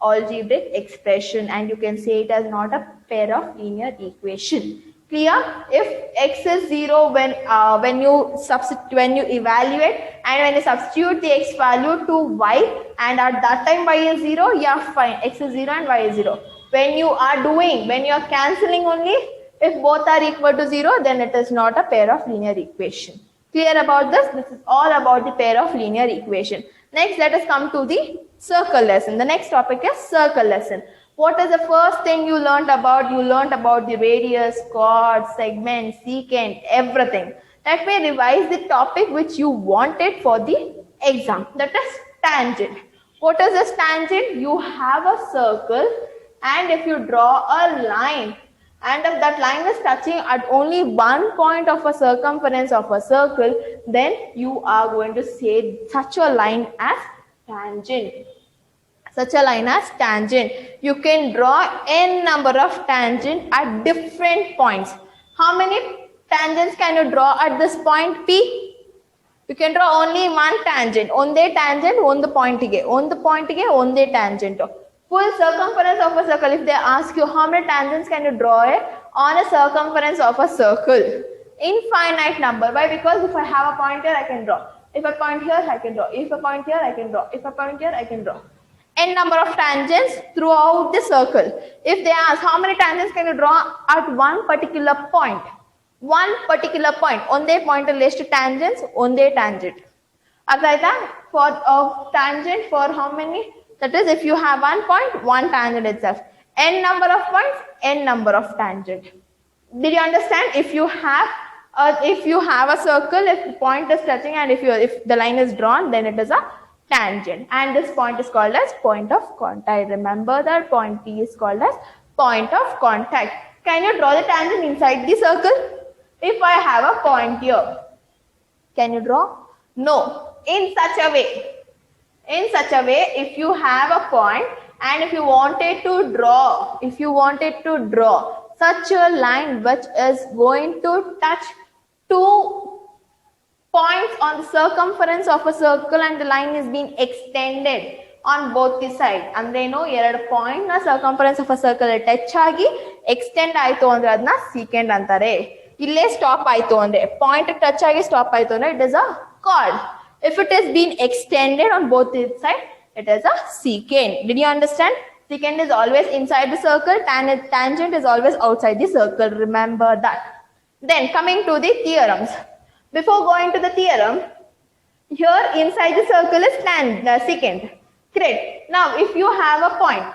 algebraic expression and you can say it as not a pair of linear equation. Clear? If x is 0 when you evaluate and when you substitute the x value to y, and at that time y is 0, yeah, fine, x is 0 and y is 0. When you are cancelling only, if both are equal to 0, then it is not a pair of linear equation. Clear about this? This is all about the pair of linear equation. Next, let us come to the circle lesson. The next topic is circle lesson. What is the first thing you learned about? You learned about the radius, chord, segment, secant, everything. Let me revise the topic which you wanted for the exam. That is tangent. What is this tangent? You have a circle, and if you draw a line, and if that line is touching at only one point of a circumference of a circle, then you are going to say such a line as tangent. Such a line as tangent. You can draw n number of tangents at different points. How many tangents can you draw at this point P? You can draw only one tangent. Onde tangent, on the point ige. On the point ige, onde tangent. Full circumference of a circle. If they ask you how many tangents can you draw on a circumference of a circle? Infinite number. Why? Because if I have a point here, I can draw. If I point here, I can draw. If I point here, I can draw. If I point here, I can draw. N number of tangents throughout the circle. If they ask how many tangents can you draw at one particular point? One particular point. Onde point relates to tangents, onde tangent. For a tangent for how many? That is, if you have one point, one tangent itself. N number of points, n number of tangent. Did you understand? If you have a circle, if the point is touching and if the line is drawn, then it is a tangent, and this point is called as point of contact. Remember that point P is called as point of contact. Can you draw the tangent inside the circle? If I have a point here, can you draw? No. In such a way, if you have a point and if you wanted to draw such a line which is going to touch two points on the circumference of a circle and the line is being extended on both the sides. And they know ಎರಡು point na circumference of a circle touch ಆಗಿ extend ಆಯ್ತು ಅಂದ್ರೆ ಅದನ್ನ secant ಅಂತಾರೆ. ಇಲ್ಲೇ stop ಆಯ್ತು ಅಂದ್ರೆ point touch ಆಗಿ stop ಆಯ್ತು ಅಂದ್ರೆ it is a chord. If it is being extended on both the sides, it is a secant. Did you understand? Secant is always inside the circle, tangent is always outside the circle. Remember that. Then coming to the theorems. Before going to the theorem, here inside the circle is secant. Great. Now, if you have a point,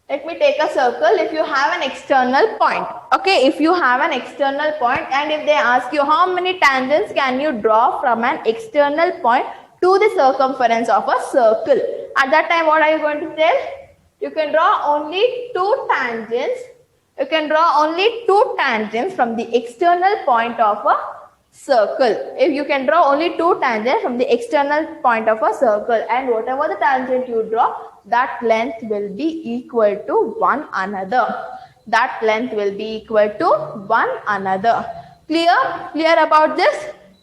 let me take a circle. If you have an external point, okay, if you have an external point and if they ask you how many tangents can you draw from an external point to the circumference of a circle, at that time what are you going to tell? You can draw only two tangents. You can draw only two tangents from the external point of a circle. If you can draw only two tangents from the external point of a circle, and whatever the tangent you draw, that length will be equal to one another. That length will be equal to one another. Clear? Clear about this?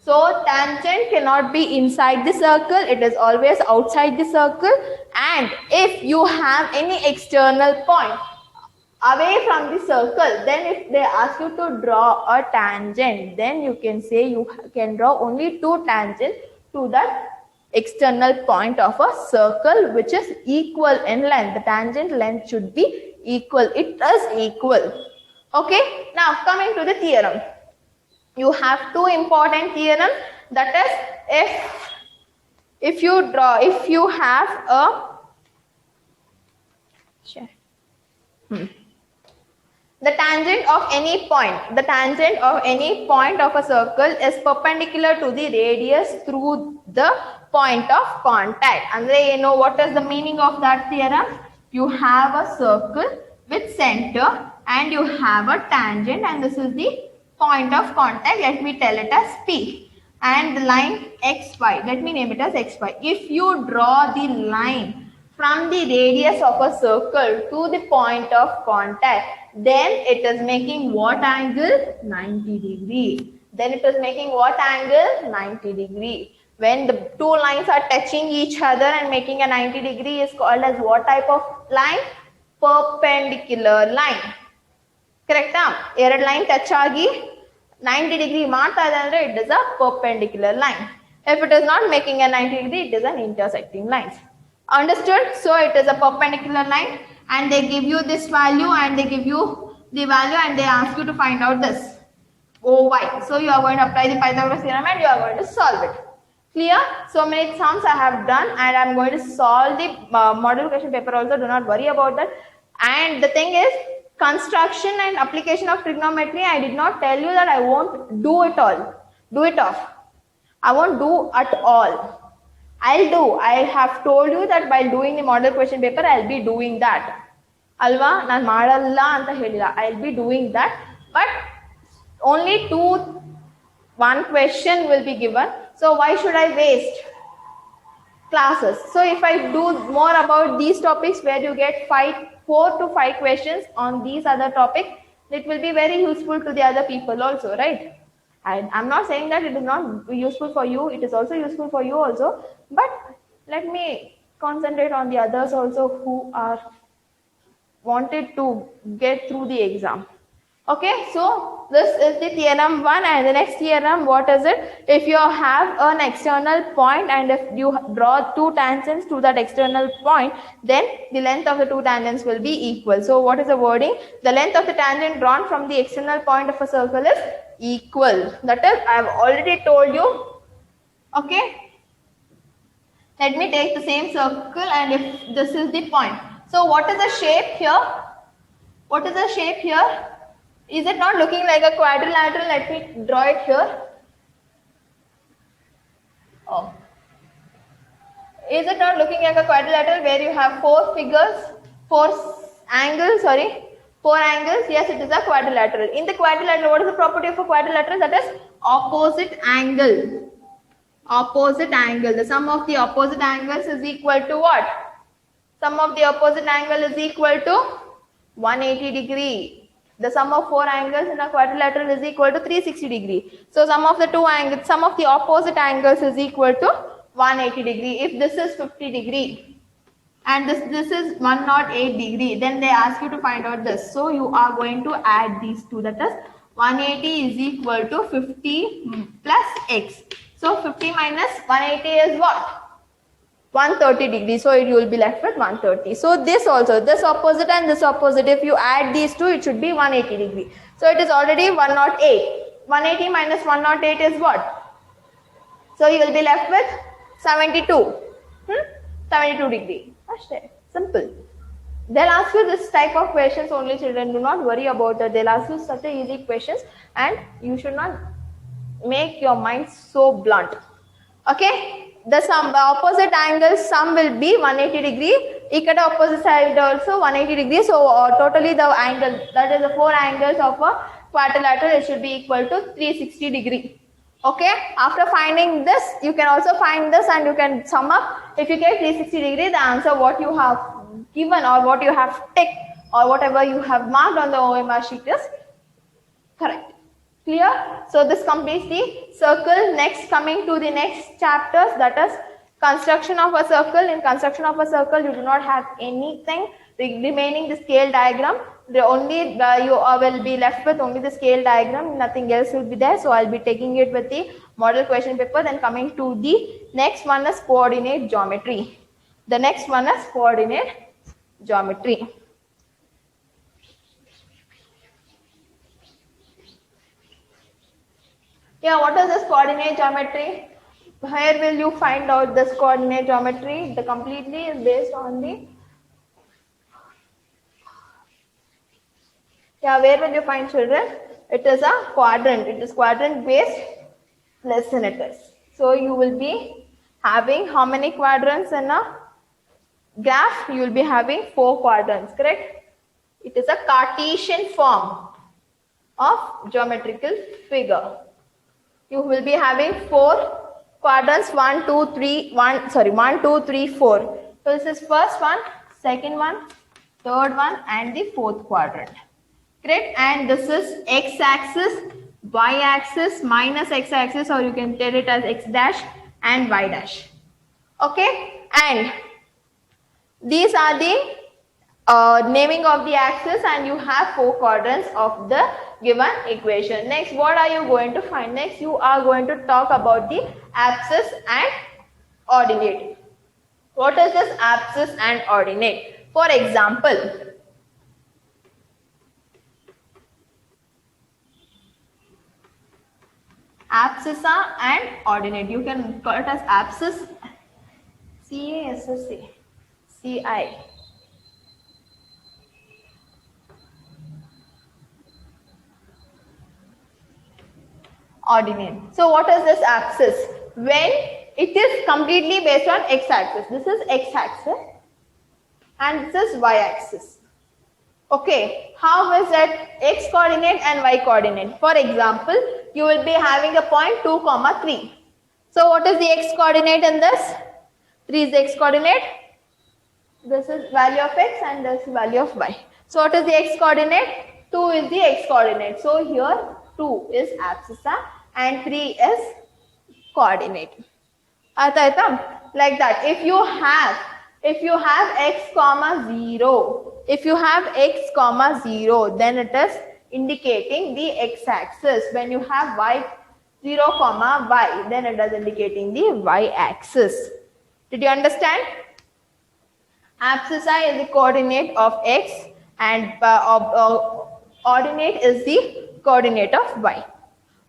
So tangent cannot be inside the circle. It is always outside the circle. And if you have any external point away from the circle, then if they ask you to draw a tangent, then you can say you can draw only two tangents to that external point of a circle which is equal in length. The tangent length should be equal. It is equal. Okay. Now coming to the theorem. You have two important theorems. That is, if you have a the tangent of any point of a circle is perpendicular to the radius through the point of contact. Andre, you know what is the meaning of that theorem? You have a circle with center and you have a tangent, and this is the point of contact. Let me tell it as P, and the line XY. Let me name it as XY. If you draw the line from the radius of a circle to the point of contact, then it is making what angle? 90 degree. Then it is making what angle? 90 degree. When the two lines are touching each other and making a 90 degree is called as what type of line? Perpendicular line. ಕರೆಕ್ಟಾ? ಎರಡು line touch ಆಗಿ 90 degree ಮಾಡ್ತಾ ಇದೆ ಅಂದ್ರೆ it is a perpendicular line. If it is not making a 90 degree, it is an intersecting line. Understood? So it is a perpendicular line and they give you this value and they give you the value and they ask you to find out this OY. So you are going to apply the Pythagoras theorem and you are going to solve it. Clear? So many sums I have done and I am going to solve the model question paper also. Do not worry about that. And the thing is, construction and application of trigonometry, I did not tell you that I won't do it all. Do it off. I won't do at all. I'll do. I have told you that while doing the model question paper, I'll be doing that. Alva, nan madalla anta helila. I'll be doing that. But only one question will be given. So why should I waste classes? So if I do more about these topics where you get 4 to 5 questions on these other topics, it will be very useful to the other people also, right? I'm not saying that it is not useful for you, it is also useful for you also, but let me concentrate on the others also who are wanted to get through the exam. Okay, so this is the theorem 1 and the next theorem, what is it? If you have an external point and if you draw 2 tangents to that external point, then the length of the 2 tangents will be equal. So what is the wording? The length of the tangent drawn from the external point of a circle is equal. That is, I have already told you. Okay, let me take the same circle and if this is the point. So what is the shape here? What is the shape here? Is it not looking like a quadrilateral? Let me draw it here. Oh. Is it not looking like a quadrilateral where you have 4 angles? Yes, it is a quadrilateral. In the quadrilateral, what is the property of a quadrilateral? That is opposite angle. Opposite angle. The sum of the opposite angles is equal to what? Sum of the opposite angle is equal to 180 degree. The sum of 4 angles in a quadrilateral is equal to 360 degree. So sum of the opposite angles is equal to 180 degree. If this is 50 degree and this is 108 degree, then they ask you to find out this. So you are going to add these two. That is 180 is equal to 50 plus x. So 50 minus 180 is what? 130 degrees. So you will be left with 130. So this also, this opposite and this opposite, if you add these two, it should be 180 degree. So it is already 108. 180 minus 108 is what? So you will be left with 72. 72 degree. Simple. They'll ask you this type of questions only, children. Do not worry about that. They'll ask you such a easy questions and you should not make your mind so blunt. Okay? The opposite angle sum will be 180 degree. Ikkada opposite side also 180 degree. So totally the angle, that is the 4 angles of a quadrilateral, it should be equal to 360 degree. Okay, after finding this, you can also find this and you can sum up. If you get 360 degree, the answer what you have given or what you have ticked or whatever you have marked on the OMR sheet is correct. Clear? So this completes the circle. Next, coming to the next chapters, that is construction of a circle. In construction of a circle, you do not have anything remaining the scale diagram. The only you will be left with only the scale diagram. Nothing else will be there. So I'll be taking it with the model question paper. Then coming to the next one is coordinate geometry. The next one is coordinate geometry. Yeah, what is this coordinate geometry? Where will you find out this coordinate geometry? The completely is based on the, where will you find, children? It is a quadrant. It is quadrant based lesson it is. So you will be having how many quadrants in a graph? You will be having 4 quadrants, correct? It is a Cartesian form of geometrical figure. You will be having 4 quadrants, 1, 2, 3, 4. So this is first one, second one, third one and the 4th quadrant. Correct? And this is x-axis, y-axis, minus x-axis, or you can tell it as x dash and y dash. Okay? And these are the naming of the axis, and you have 4 quadrants of the given equation. Next, what are you going to find? Next, you are going to talk about the axis and ordinate. What is this axis and ordinate? For example, abscissa and ordinate. You can call it as abscess, C-A-S-S-A, C-I. Ordinate. So what is this axis? When it is completely based on x-axis. This is x-axis and this is y-axis. Okay, how is that x coordinate and y coordinate? For example, you will be having a point 2, 3. So what is the x coordinate in this? 3 is the x coordinate. This is value of x and this is value of y. So what is the x coordinate? 2 is the x coordinate. So here 2 is abscissa and 3 is coordinate. Like that. If you have x comma 0, if you have x comma 0, then it is indicating the x-axis. When you have y 0 comma y, then it is indicating the y-axis. Did you understand? Abscissa is the coordinate of x and ordinate is the coordinate of y.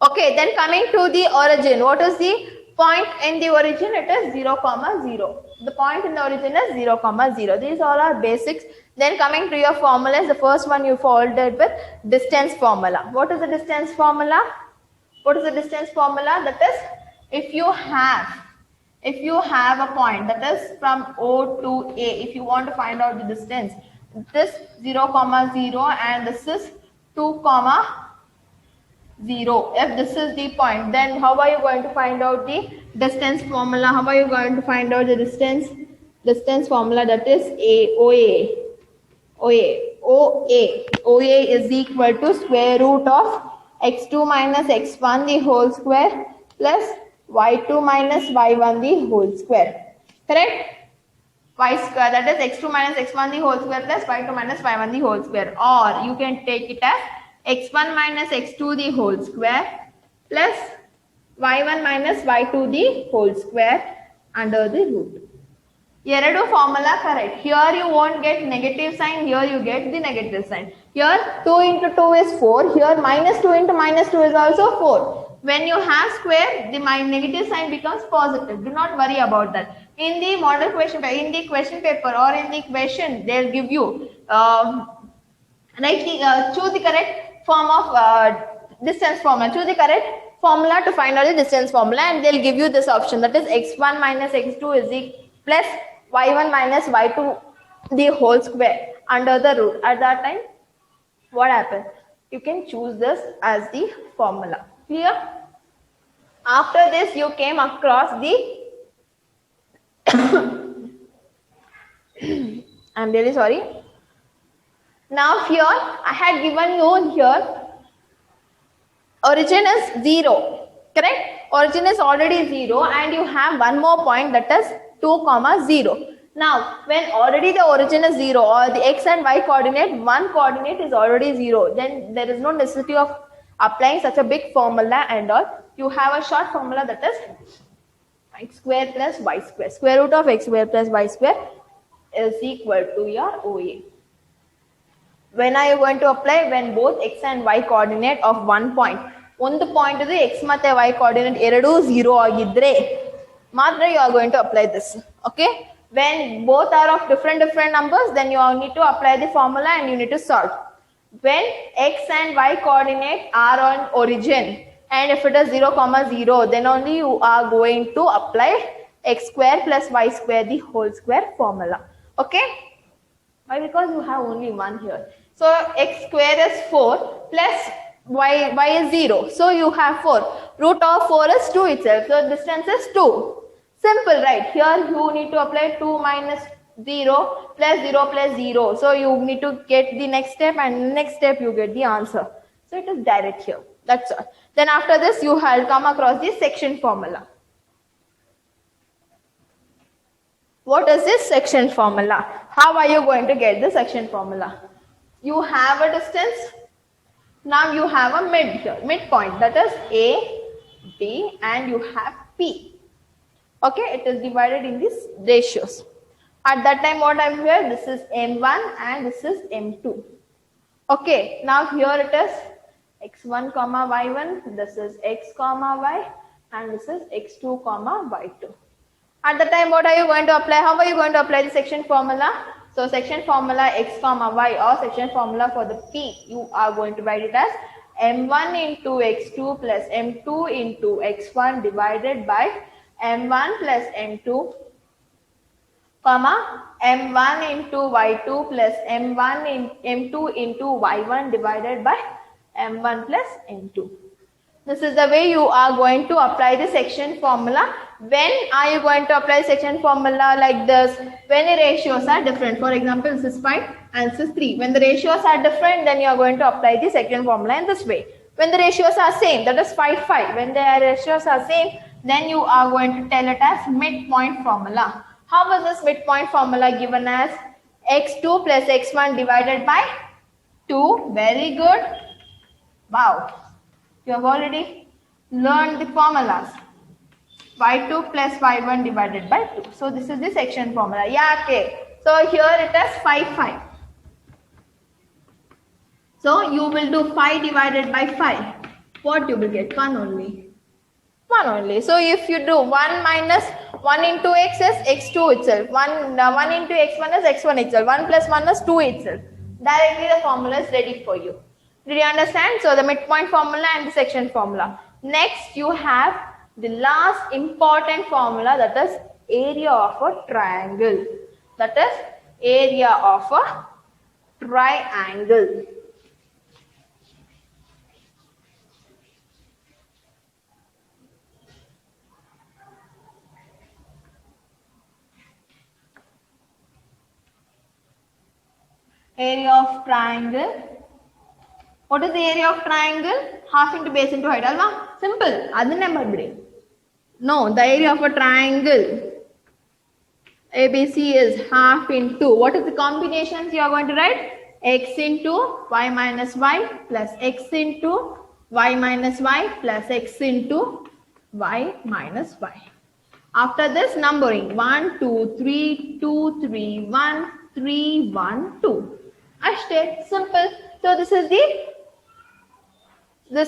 Okay, then coming to the origin. What is the point in the origin? It is 0 comma 0. The point in the origin is 0 comma 0. These all are basics. Then coming to your formulas, the first one you followed it with distance formula. What is the distance formula? What is the distance formula? That is, if you have a point that is from O to A, if you want to find out the distance, this 0 comma 0 and this is 2 comma 0. If this is the point, then how are you going to find out the distance formula? How are you going to find out the distance formula? That is OA is equal to square root of x2 minus x1 the whole square plus y2 minus y1 the whole square. Correct? Y square, that is x2 minus x1 the whole square plus y2 minus y1 the whole square. Or you can take it as x1 minus x2 the whole square plus y1 minus y2 the whole square under the root. Eradu formula correct. Here you won't get negative sign, here you get the negative sign. Here 2 into 2 is 4, here minus 2 into minus 2 is also 4. When you have square, the negative sign becomes positive. Do not worry about that. In the model question, in the question paper or in the question, they'll give you choose the correct form of distance formula. Choose the correct formula to find out the distance formula, and they'll give you this option, that is x1 minus x2 is equal plus y1 minus y2 the whole square under the root. At that time, what happens? You can choose this as the formula. Clear? After this, you came across the I'm really sorry. Now here, I had given you here, origin is 0, correct? Origin is already 0 and you have one more point, that is 2 comma 0. Now, when already the origin is 0 or the x and y coordinate, one coordinate is already 0, then there is no necessity of applying such a big formula and all. You have a short formula, that is x square plus y square. Square root of x square plus y square is equal to your OA. When are you going to apply? When both x and y coordinate of one point. One point is the x and y coordinate eradu 0 agidre matra you are going to apply this. Okay? When both are of different numbers, then you need to apply the formula and you need to solve. When x and y coordinate are on origin, and if it is 0 comma 0, then only you are going to apply x square plus y square the whole square formula. Okay? Why? Because you have only one here. So x square is 4 plus y is 0. So you have 4. Root of 4 is 2 itself. So distance is 2. Simple, right? Here you need to apply 2 minus 0 plus 0 plus 0. So you need to get the next step, and next step you get the answer. So it is direct here. That's all. Then after this you have come across the section formula. What is this section formula? How are you going to get the section formula? You have a distance. Now you have a midpoint, that is A, B, and you have P. Okay, it is divided in these ratios. At that time what I'm here, this is M1 and this is M2. Okay, now here it is x1 comma y1, this is x comma y, and this is x2 comma y2. At the time what are you going to apply? How are you going to apply the section formula? So section formula x comma y, or section formula for the P, you are going to write it as m1 into x2 plus m2 into x1 divided by m1 plus m2 comma m1 into y2 plus m2 into y1 divided by m1 plus m2. This is the way you are going to apply the section formula. When are you going to apply section formula like this? When the ratios are different. For example, this is 5 and this is 3. When the ratios are different, then you are going to apply the section formula in this way. When the ratios are same, that is 5, 5. When the ratios are same, then you are going to tell it as midpoint formula. How was this midpoint formula given as x2 plus x1 divided by 2? Very good. Wow. You have already learned the formulas. y2 plus y1 divided by 2. So this is the section formula. Yeah, okay. So here it is 5, 5. So you will do 5 divided by 5. What you will get? 1 only. 1 only. So if you do 1 minus 1 into x is x2 itself. 1 into x1 is x1 itself. 1 plus 1 is 2 itself. Directly the formula is ready for you. Did you understand? So the midpoint formula and the section formula. Next you have the last important formula, that is area of a triangle. That is area of a triangle. Area of triangle. What is the area of triangle? Half into base into height. Alva? Simple. No, the area of a triangle ABC is half into. What is the combinations you are going to write? X into y minus y plus x into y minus y plus x into y minus y. After this, numbering 1, 2, 3, 2, 3, 1, 3, 1, 2. Ashte, simple. So this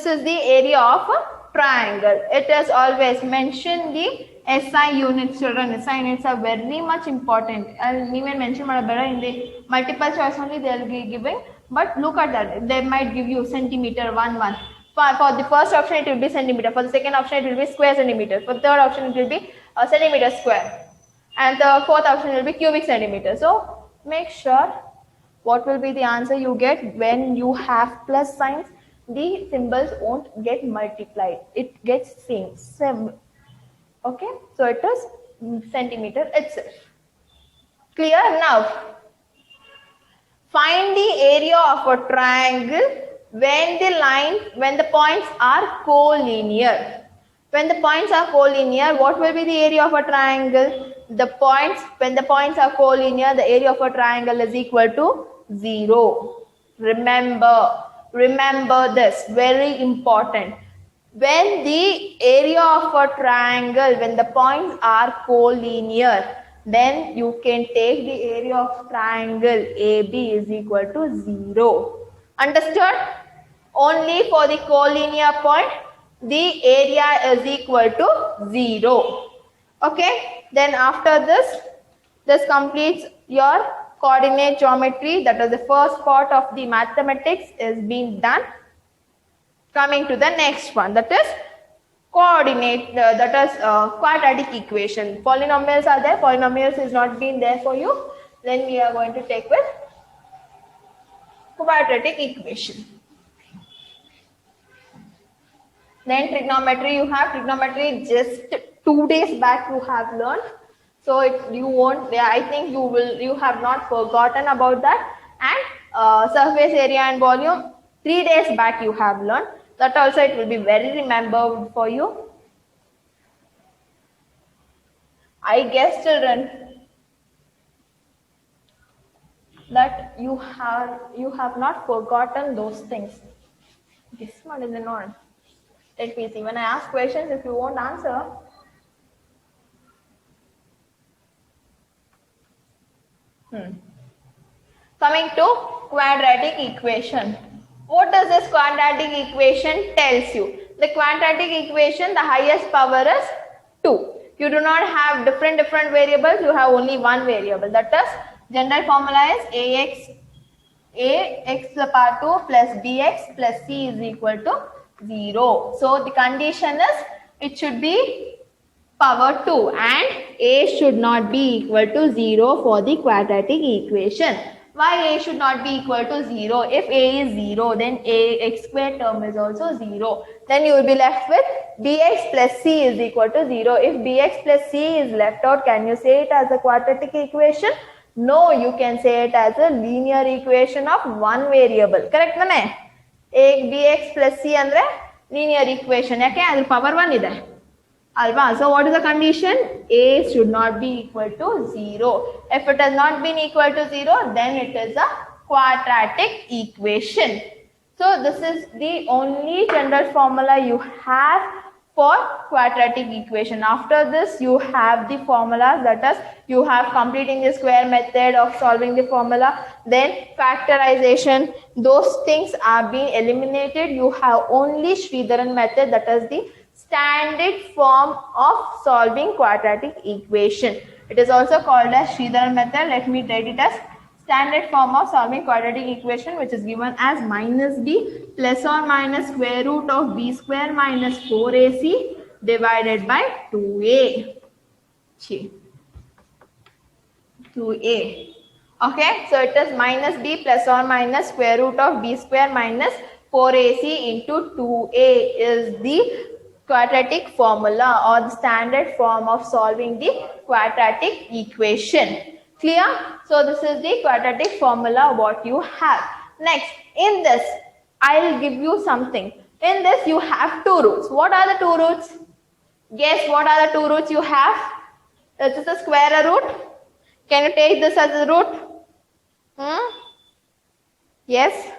is the area of a triangle. It is always mentioned the SI units, children. SI units are very much important. I'll even mention better in the multiple choice only they will be giving. But look at that. They might give you centimeter, 1, 1. For the first option, it will be centimeter. For the second option, it will be square centimeter. For the third option, it will be centimeter square. And the fourth option will be cubic centimeter. So make sure what will be the answer you get when you have plus signs. The symbols won't get multiplied. It gets same. Okay. So it is centimeter itself. Clear? Now, find the area of a triangle when the points are collinear. When the points are collinear, what will be the area of a triangle? When the points are collinear, the area of a triangle is equal to 0. Remember this, very important. When the area of a triangle, when the points are collinear, then you can take the area of triangle AB is equal to 0. Understood? Only for the collinear point, the area is equal to 0. Okay? Then after this completes your coordinate geometry. That is the first part of the mathematics is being done. Coming to the next one, that is quadratic equation. Polynomials are there. Polynomials is not been there for you. Then we are going to take with quadratic equation. Then trigonometry, you have trigonometry just 2 days back you have learned. So I think you have not forgotten about that. And surface area and volume 3 days back you have learned. That also it will be very remembered for you. I guess, children, that you have not forgotten those things. Guess what is not? Let me see. When I ask questions, if you won't answer, Coming to quadratic equation. What does this quadratic equation tells you? The quadratic equation, the highest power is 2. You do not have different variables, you have only one variable. That is, general formula is ax to the power 2 plus bx plus c is equal to 0. So the condition is it should be power 2 and a should not be equal to 0 for the quadratic equation. Why a should not be equal to 0? If a is 0, then a x square term is also 0. Then you will be left with bx plus c is equal to 0. If bx plus c is left out, can you say it as a quadratic equation? No, you can say it as a linear equation of one variable. Correct, nane? bx plus c andre linear equation. Yake adr power 1 ide. Alva. So what is the condition? A should not be equal to 0. If it has not been equal to 0, then it is a quadratic equation. So this is the only general formula you have for quadratic equation. After this, you have the formulas, that is, you have completing the square method of solving the formula, then factorization. Those things are being eliminated. You have only Sridharan method, that is the standard form of solving quadratic equation. It is also called as Sridharan method. Let me write it as standard form of solving quadratic equation, which is given as minus b plus or minus square root of b square minus 4ac divided by 2a. 2a. Okay, so it is minus b plus or minus square root of b square minus 4ac into 2a is the quadratic formula or the standard form of solving the quadratic equation. Clear? So this is the quadratic formula what you have. Next, in this, I will give you something. In this, you have two roots. What are the two roots? Guess what are the two roots you have? This is a square root. Can you take this as a root? Yes?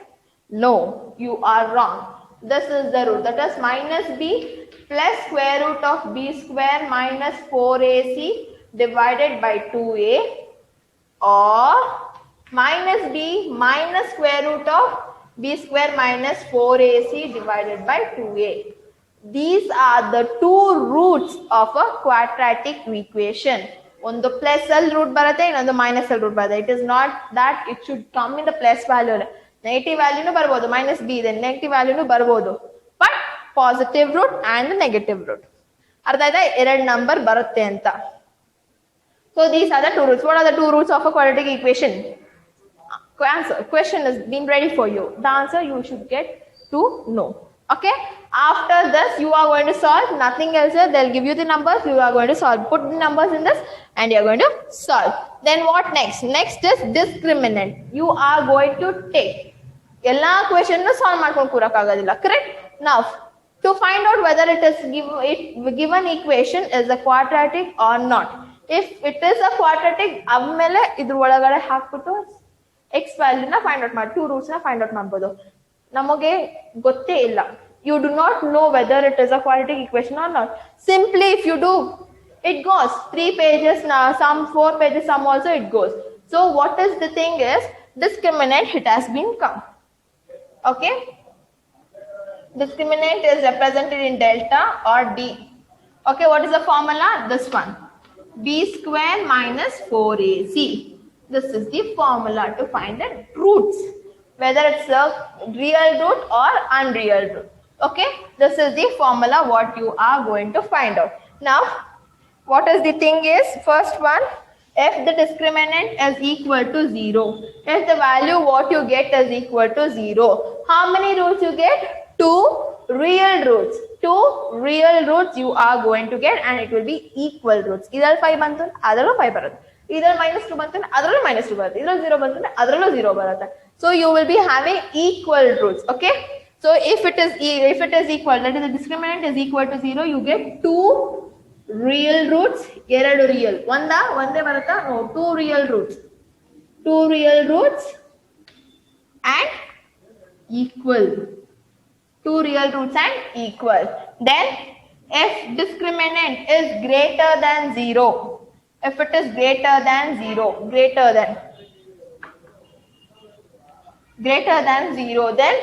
No, you are wrong. This is the root. That is minus b plus square root of b square minus 4ac divided by 2a, or minus b minus square root of b square minus 4ac divided by 2a. These are the two roots of a quadratic equation. One the plus L root barate, another minus L root barate. It is not that it should come in the plus value. Negative value nu barbodu, minus b, then negative value nu barbodu. But positive root and negative root. Ardhaida erad number barutte anta. So these are the two roots. What are the two roots of a quadratic equation? Question is being ready for you. The answer you should get to know. Okay. After this, you are going to solve nothing else. They'll give you the numbers. You are going to solve. Put the numbers in this, and you are going to solve. Then what next? Next is discriminant. You are going to take. Ella question solve ಮಾಡ್ಕೊಂಡು ಕೂರಕ್ಕಾಗೋದಿಲ್ಲ. Correct? Now, to find out whether it is given equation is a quadratic or not. If it is a quadratic, ಆಮೇಲೆ ಇದ್ರ ಒಳಗಡೆ ಹಾಕ್ಬಿಟ್ಟು x value na find out ಮಾಡಿ, two roots na find out ಮಾಡಬಹುದು. ನಮಗೆ ಗೊತ್ತೇ ಇಲ್ಲ. You do not know whether it is a quadratic equation or not. Simply if you do, it goes 3 pages now, some 4 pages, some also it goes. So what is the thing is discriminant, it has been come. Okay. Discriminant is represented in delta or d. Okay, what is the formula? This one. B square minus 4ac. This is the formula to find the roots, whether it's a real root or unreal root. Okay, this is the formula what you are going to find out. Now, what is the thing is, first one, if the discriminant is equal to 0, if the value what you get is equal to 0, how many roots you get? 2 real roots. 2 real roots you are going to get, and it will be equal roots. Either 5 bantu, other 5 barutte. Either minus 2 bantu, other minus 2 barutte. Either 0 bantu, other 0 barutte. So you will be having equal roots. Okay. So if it is equal, that is the discriminant is equal to 0, you get 2 real roots, 2 real. Onde barata? No, 2 real roots. two real roots and equal. Two real roots and equal. Then if discriminant is greater than 0, if it is greater than 0, greater than 0, then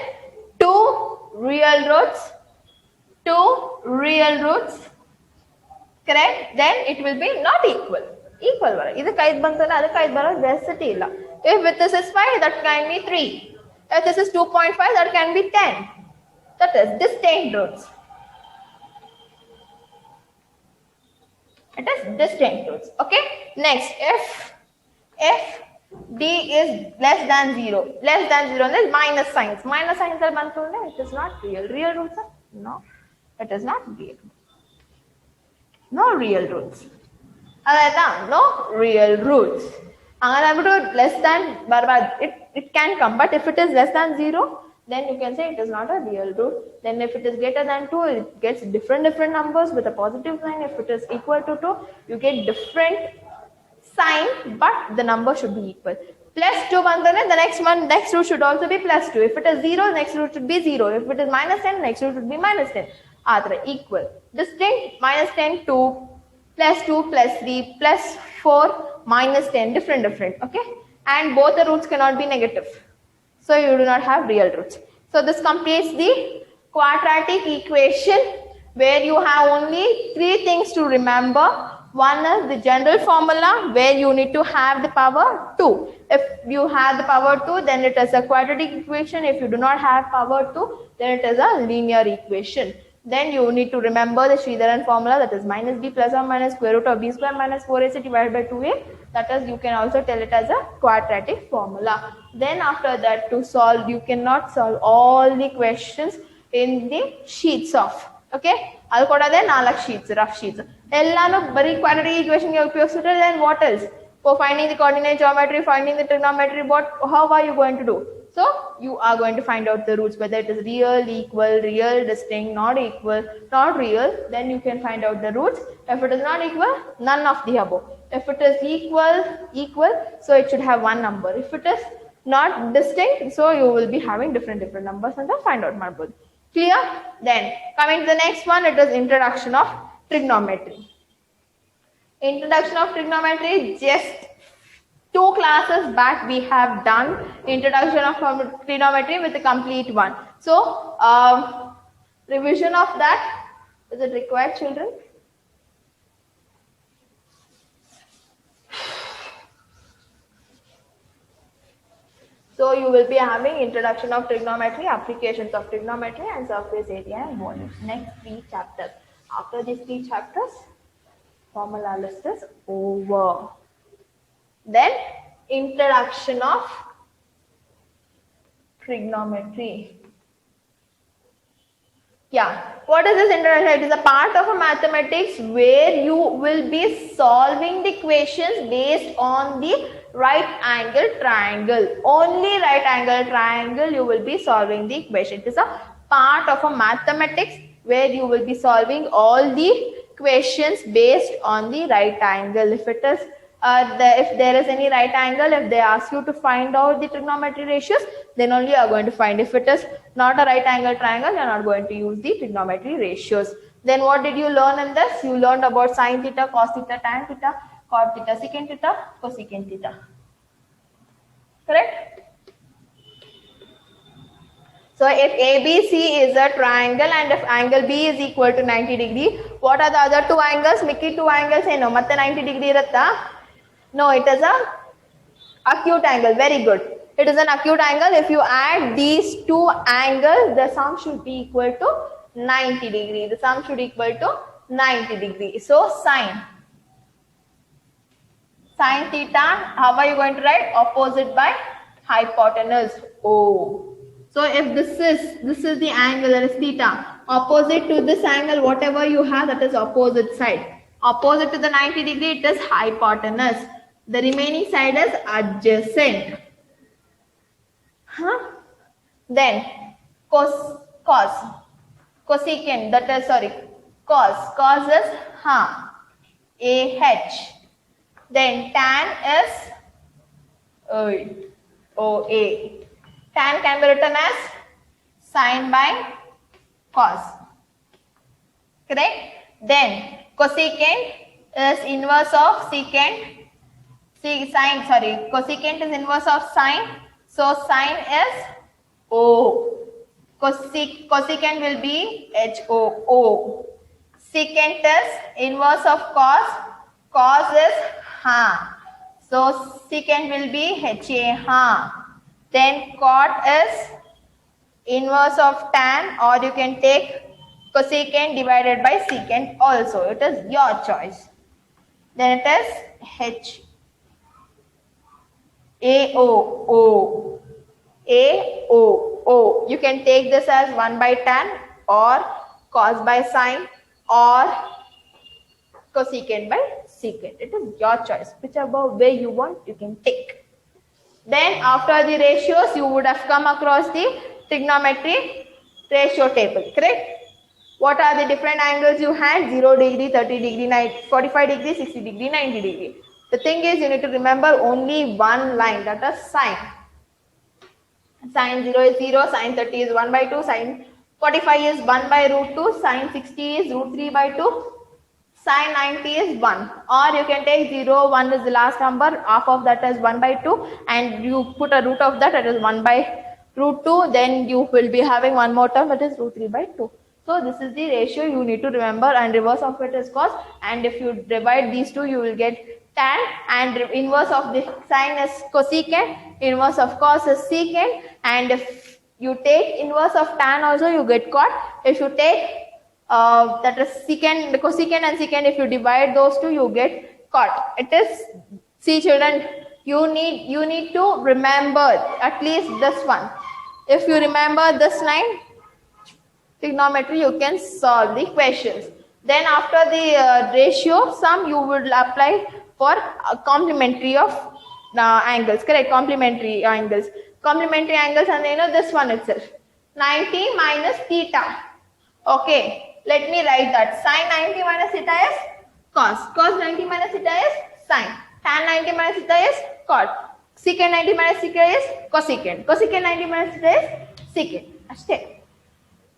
two real roots, correct, then it will be not equal. Equal baro. Idu kaid bantala, adu kaid baro, density illa. If this is 5, that can be 3. If this is 2.5, that can be 10. That is distinct roots. It is distinct roots. Okay. Next, if d is less than 0, then minus signs. Minus signs are bantunde. It is not real. Real roots are no. It is not real. No real roots. No real roots. Less than, it can come, but if it is less than 0, then you can say it is not a real root. Then if it is greater than 2, it gets different numbers with a positive sign. If it is equal to 2, you get different sign, but the number should be equal. Plus 2, the next root should also be plus 2. If it is 0, next root should be 0. If it is minus 10, next root should be minus 10. Equal. Distinct, minus 10, 2, plus 2, plus 3, plus 4, minus 10, different, okay? And both the roots cannot be negative. So you do not have real roots. So this completes the quadratic equation where you have only 3 things to remember. One is the general formula where you need to have the power 2. If you have the power 2, then it is a quadratic equation. If you do not have power 2, then it is a linear equation. Then you need to remember the Sridharan formula, that is minus b plus or minus square root of b square minus 4ac divided by 2a. That is, you can also tell it as a quadratic formula. Then after that, to solve, you cannot solve all the questions in the sheets of, okay? I'll call them 4 sheets, rough sheets. Ellanu bari quadratic equation then what else? For finding the coordinate geometry, finding the trigonometry, how are you going to do? So you are going to find out the roots, whether it is real, equal, real, distinct, not equal, not real. Then you can find out the roots. If it is not equal, none of the above. If it is equal, so it should have one number. If it is not distinct, so you will be having different numbers, and then find out marble. Clear? Then coming to the next one, it is introduction of trigonometry. Introduction of trigonometry, just 2 classes back we have done introduction of trigonometry with a complete one. So revision of that, is it required, children? So you will be having introduction of trigonometry, applications of trigonometry, and surface area and volume. Next 3 chapters. After these 3 chapters, formula list is over. Then introduction of trigonometry. Yeah, what is this introduction? It is a part of a mathematics where you will be solving the equations based on the right angle triangle. Only right angle triangle you will be solving the equation. It is a part of a mathematics where you will be solving all the equations based on the right angle. If it is if there is any right angle, if they ask you to find out the trigonometry ratios, then only you are going to find. If it is not a right angle triangle, you are not going to use the trigonometry ratios. Then what did you learn in this? You learned about sine theta, cos theta, tan theta, cot theta, secant theta, cosecant theta. Correct? So if ABC is a triangle and if angle B is equal to 90 degree, what are the other 2 angles? Mickey 2 angles no, matte 90 degree iratta? No, it is a acute angle. Very good. It is an acute angle. If you add these 2 angles, the sum should be equal to 90 degree. The sum should equal to 90 degree. So sine theta, how are you going to write? Opposite by hypotenuse O. So if this is the angle, that is theta. Opposite to this angle, whatever you have, that is opposite side. Opposite to the 90 degree, it is hypotenuse. The remaining side is adjacent. Then cosecant, that is cos is AH. Then tan is OA. Tan can be written as sine by cos. Correct? Then cosecant is inverse of secant. Cosecant is inverse of sine. So sine is O. Cosecant will be HOO. Secant is inverse of cos. Cos is ha. So secant will be HA ha. Then cot is inverse of tan, or you can take cosecant divided by secant also. It is your choice. Then it is HAOO. AOO. You can take this as 1 by tan or cos by sine or cosecant by secant. It is your choice. Whichever way you want, you can take. Then after the ratios, you would have come across the trigonometry ratio table, correct? What are the different angles you had? 0 degree, 30 degree, 45 degree, 60 degree, 90 degree. The thing is, you need to remember only one line, that is sine. Sine 0 is 0, sine 30 is 1 by 2, sine 45 is 1 by root 2, sine 60 is root 3 by 2, sine 90 is 1. Or you can take 0, 1 is the last number, half of that is 1 by 2, and you put a root of that, that is 1 by root 2, then you will be having one more term, that is root 3 by 2. So this is the ratio you need to remember, and reverse of it is cos, and if you divide these two, you will get tan, and inverse of the sine is cosecant, inverse of cos is secant, and if you take inverse of tan also, you get cot. If you take that is secant, cosecant and secant, if you divide those two, you get cot. It is, see children, you need to remember at least this one. If you remember this line, trigonometry, you can solve the questions. Then after the ratio sum, you would apply for complementary of angles, correct? Complementary angles. Complementary angles, and you know this one itself. 90 minus theta. Okay, let me write that. Sin 90 minus theta is cos. Cos 90 minus theta is sine. Tan 90 minus theta is cot. Secant 90 minus theta is cosecant. Cosecant 90 minus theta is secant. Ashte.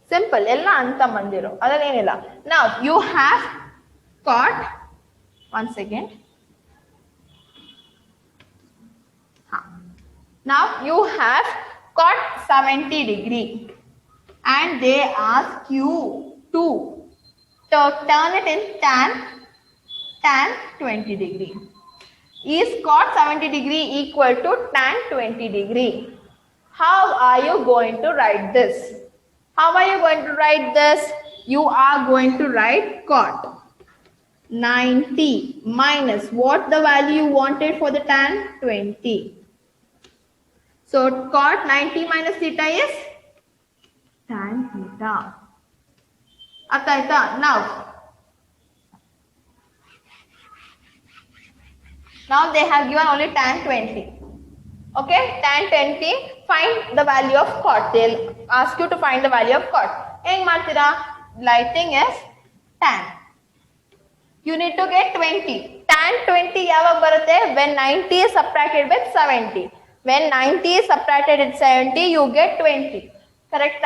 Simple. Ella anta mandiro. Now you have cot. One second. Now you have cot 70 degree, and they ask you to turn it in tan 20 degree. Is cot 70 degree equal to tan 20 degree? How are you going to write this? How are you going to write this? You are going to write cot 90 minus what the value you wanted for the tan? 20. So cot 90 minus theta is tan theta. Now they have given only tan 20. Okay, tan 20, find the value of cot. They'll ask you to find the value of cot. Lighting is tan. You need to get 20. Tan 20 when 90 is subtracted with 70. When 90 is subtracted with 70, you get 20. Correct?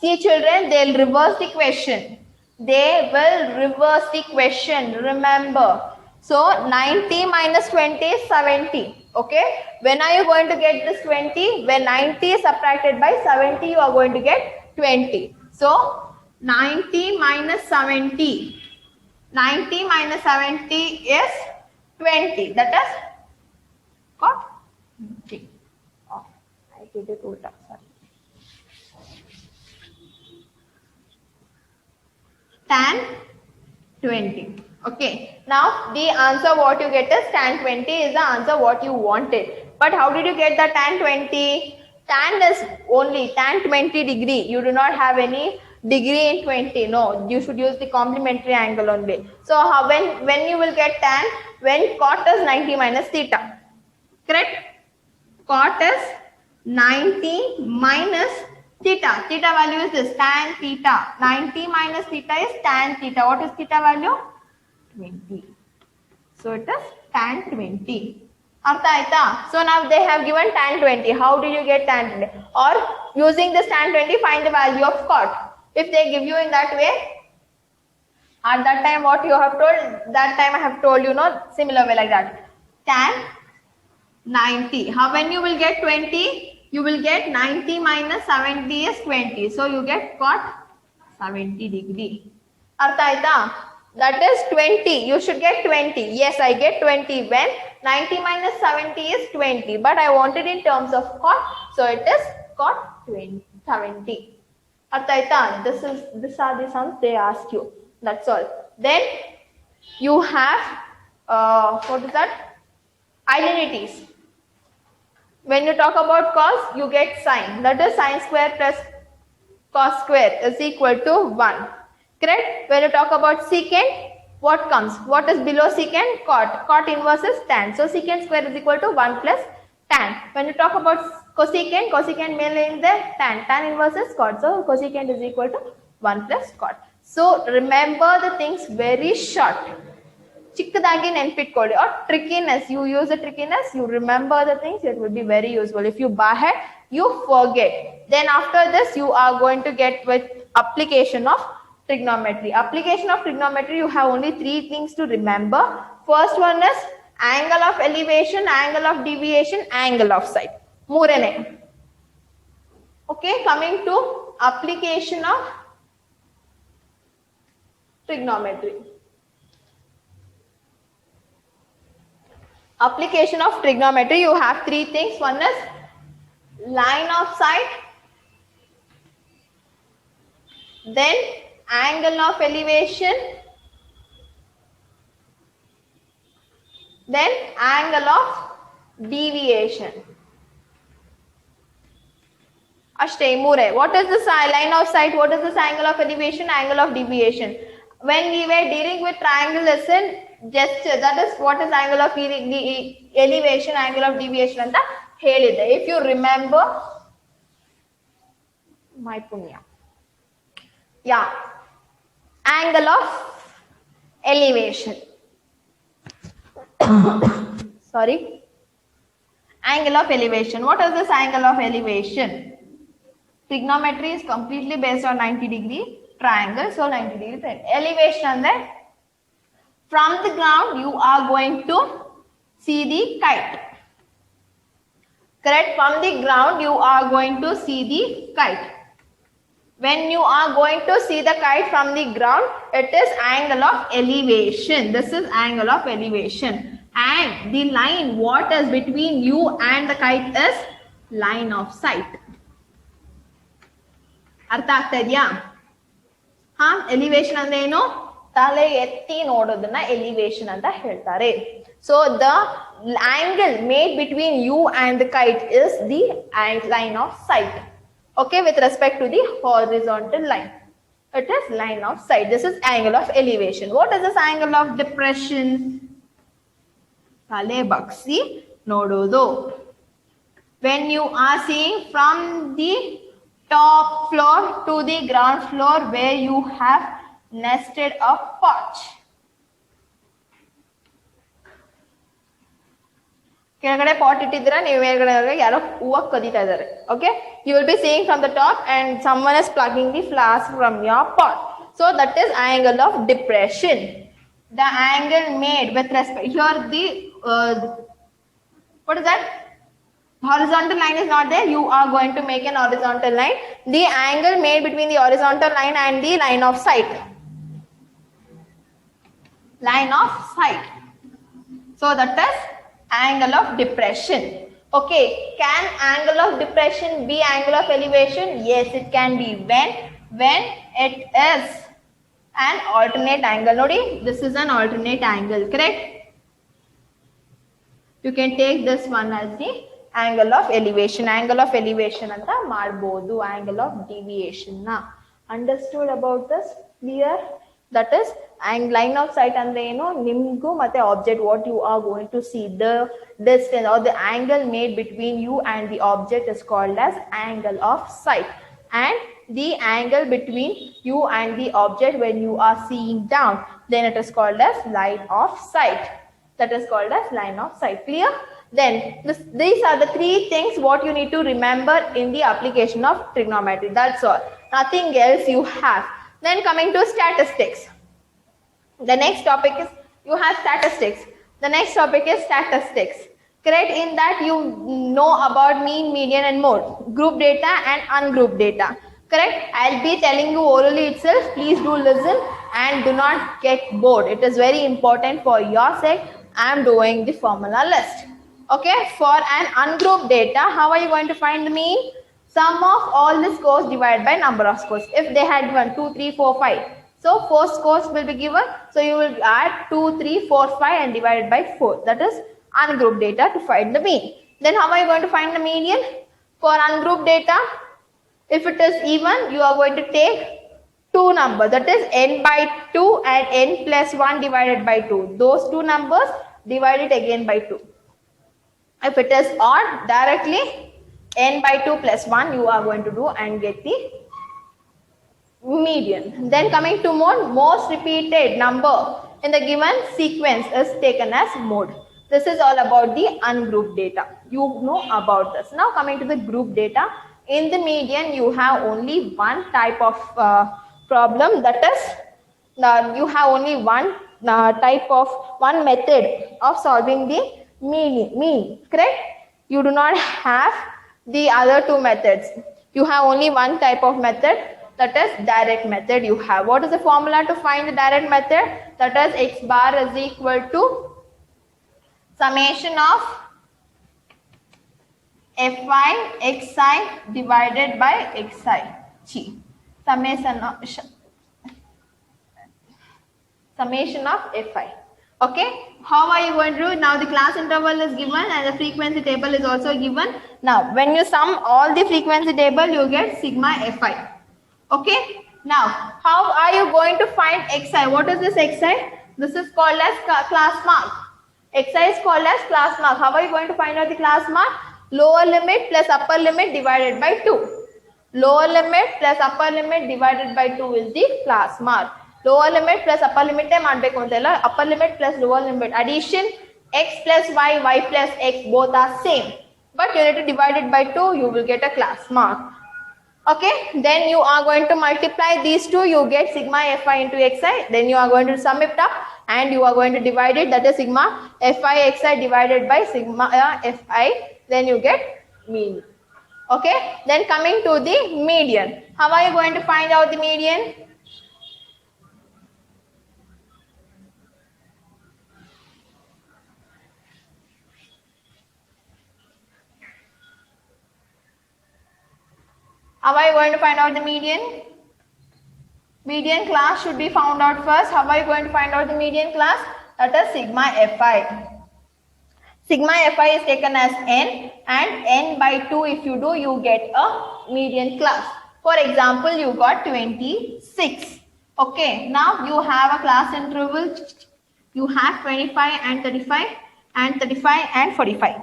See children, they'll reverse the question. They will reverse the question. Remember. So 90 minus 20 is 70. Okay. When are you going to get this 20? When 90 is subtracted by 70, you are going to get 20. So 90 minus 70. 90 minus 70 is 20. That is got? Oh, I did it ulta. Sorry. Tan 20. Okay. Now the answer what you get is tan 20 is the answer what you wanted. But how did you get the tan 20? Tan is only tan 20 degree. You do not have any degree in 20. No, you should use the complementary angle only. So how, when you will get tan? When cot is 90 minus theta. Correct? Cot is 90 minus theta. Theta value is this, tan theta. 90 minus theta is tan theta. What is theta value? 20. So it is tan 20. Artha aita? So now they have given tan 20. How did you get tan 20? Or using this tan 20, find the value of cot. If they give you in that way, at that time what you have told, that time I have told you, no, similar way like that. Tan 90. How when you will get 20? You will get 90 minus 70 is 20. So you get cot 70 degree. Artha aita? That is 20. You should get 20. Yes, I get 20 when 90 minus 70 is 20. But I want it in terms of cot. So it is cot 70. Artha aita? These are the sums they ask you. That's all. Then you have what is that? Identities. When you talk about cos, you get sine. That is sine square plus cos square is equal to 1. Correct? When you talk about secant, what comes? What is below secant? Cot. Cot inverse is tan. So secant square is equal to 1 plus tan. When you talk about cosecant, cosecant may in the tan. Tan inverse is cot. So cosecant is equal to 1 plus cot. So remember the things very short. Chikkadagi nenpitkolli, or trickiness. You use the trickiness, you remember the things, it will be very useful. If you bahet, you forget. Then after this, you are going to get with application of trigonometry. Application of trigonometry, you have only 3 things to remember. First one is angle of elevation, angle of deviation, angle of sight. Moorene. Okay, coming to application of trigonometry. Application of trigonometry, you have 3 things. One is line of sight, then angle of elevation, then angle of deviation. Ashtay Mure. What is this line of sight? What is this angle of elevation? Angle of deviation. When we were dealing with triangle lesson, gesture, that is what is angle of elevation, angle of deviation anta helide. If you remember, my punya. Yeah. Angle of elevation. Sorry. Angle of elevation. What is this angle of elevation? Trigonometry is completely based on 90 degree triangle. So 90 degree triangle. Elevation and then from the ground you are going to see the kite. Correct? From the ground you are going to see the kite. When you are going to see the kite from the ground, it is angle of elevation. This is angle of elevation. And the line what is between you and the kite is line of sight. Artha agta idya? Ha, elevation andre eno? Tale etti nododana elevation anta heltare. So the angle made between you and the kite is the line of sight. Okay, with respect to the horizontal line, it is line of sight. This is angle of elevation. What is this angle of depression? Tale baksi nododu. When you are seeing from the top floor to the ground floor where you have nested a porch. ಕೆಳಗಡೆ pot ಇಟ್ಟಿದ್ದೀರಾ, ನೀವು ಮೇಲ್ಗಡೆ ಯಾರೋ ಹೂವು ಕದೀತಾ ಇದ್ದಾರೆ. Okay, you will be seeing from the top and someone is plugging the flowers from your pot. So that is angle of depression. The angle made with respect here the what is that? Horizontal line is not there. You are going to make an horizontal line. The angle made between the horizontal line and the line of sight. Line of sight. So that is angle of depression. Okay, can angle of depression be angle of elevation? Yes, it can be. When it is an alternate angle. Nodi, this is an alternate angle, correct? You can take this one as the angle of elevation. Angle of elevation anta ಮಾಡಬಹುದು. Angle of deviation na. Understood about this? Clear? That is, and line of sight andre eno nimgu ಮತ್ತೆ object what you are going to see, the distance or the angle made between you and the object is called as angle of sight. And the angle between you and the object when you are seeing down, then it is called as line of sight. That is called as line of sight. Clear? Then these are the three things what you need to remember in the application of trigonometry. That's all. Nothing else you have. Then coming to statistics. The next topic is you have statistics. The next topic is statistics. Correct? In that you know about mean, median and mode, group data and ungrouped data. Correct? I'll be telling you orally itself. Please do listen and do not get bored. It is very important for your sake. I am doing the formula list. Okay? For an ungrouped data, how are you going to find the mean? Sum of all the scores divided by number of scores. If they had 1, 2, 3, 4, 5. So 4 scores will be given. So you will add 2, 3, 4, 5 and divide by 4. That is ungrouped data to find the mean. Then how are you going to find the median? For ungrouped data, if it is even, you are going to take two numbers. That is n by 2 and n plus 1 divided by 2. Those two numbers divide it again by 2. If it is odd, directly n by 2 plus 1 you are going to do and get the median. Then coming to mode, most repeated number in the given sequence is taken as mode. This is all about the ungrouped data. You know about this. Now coming to the group data. In the median, you have only one type of problem. That is, you have only one one method of solving the mean. Correct? You do not have the other two methods. You have only one type of method. That is direct method you have. What is the formula to find the direct method? That is x bar is equal to summation of fi xi divided by xi. Summation of fi. Okay. How are you going to do it? Now the class interval is given and the frequency table is also given. Now when you sum all the frequency table, you get sigma fi. Okay. Now, how are you going to find xi? What is this xi? This is called as class mark. Xi is called as class mark. How are you going to find out the class mark? Lower limit plus upper limit divided by 2. Lower limit plus upper limit divided by 2 is the class mark. Lower limit plus upper limit upper limit plus lower limit addition, x plus y plus x, both are same. But you need to divide it by 2, you will get a class mark. Okay, then you are going to multiply these two, you get sigma fi into xi, then you are going to sum it up and you are going to divide it, that is sigma fi xi divided by sigma fi, then you get mean. Okay, then coming to the median. How are you going to find out the median? How are you going to find out the median? Median class should be found out first. How are you going to find out the median class? That is sigma fi. Sigma fi is taken as n and n by 2 if you do, you get a median class. For example, you got 26. Okay, now you have a class interval. You have 25 and 35 and 35 and 45.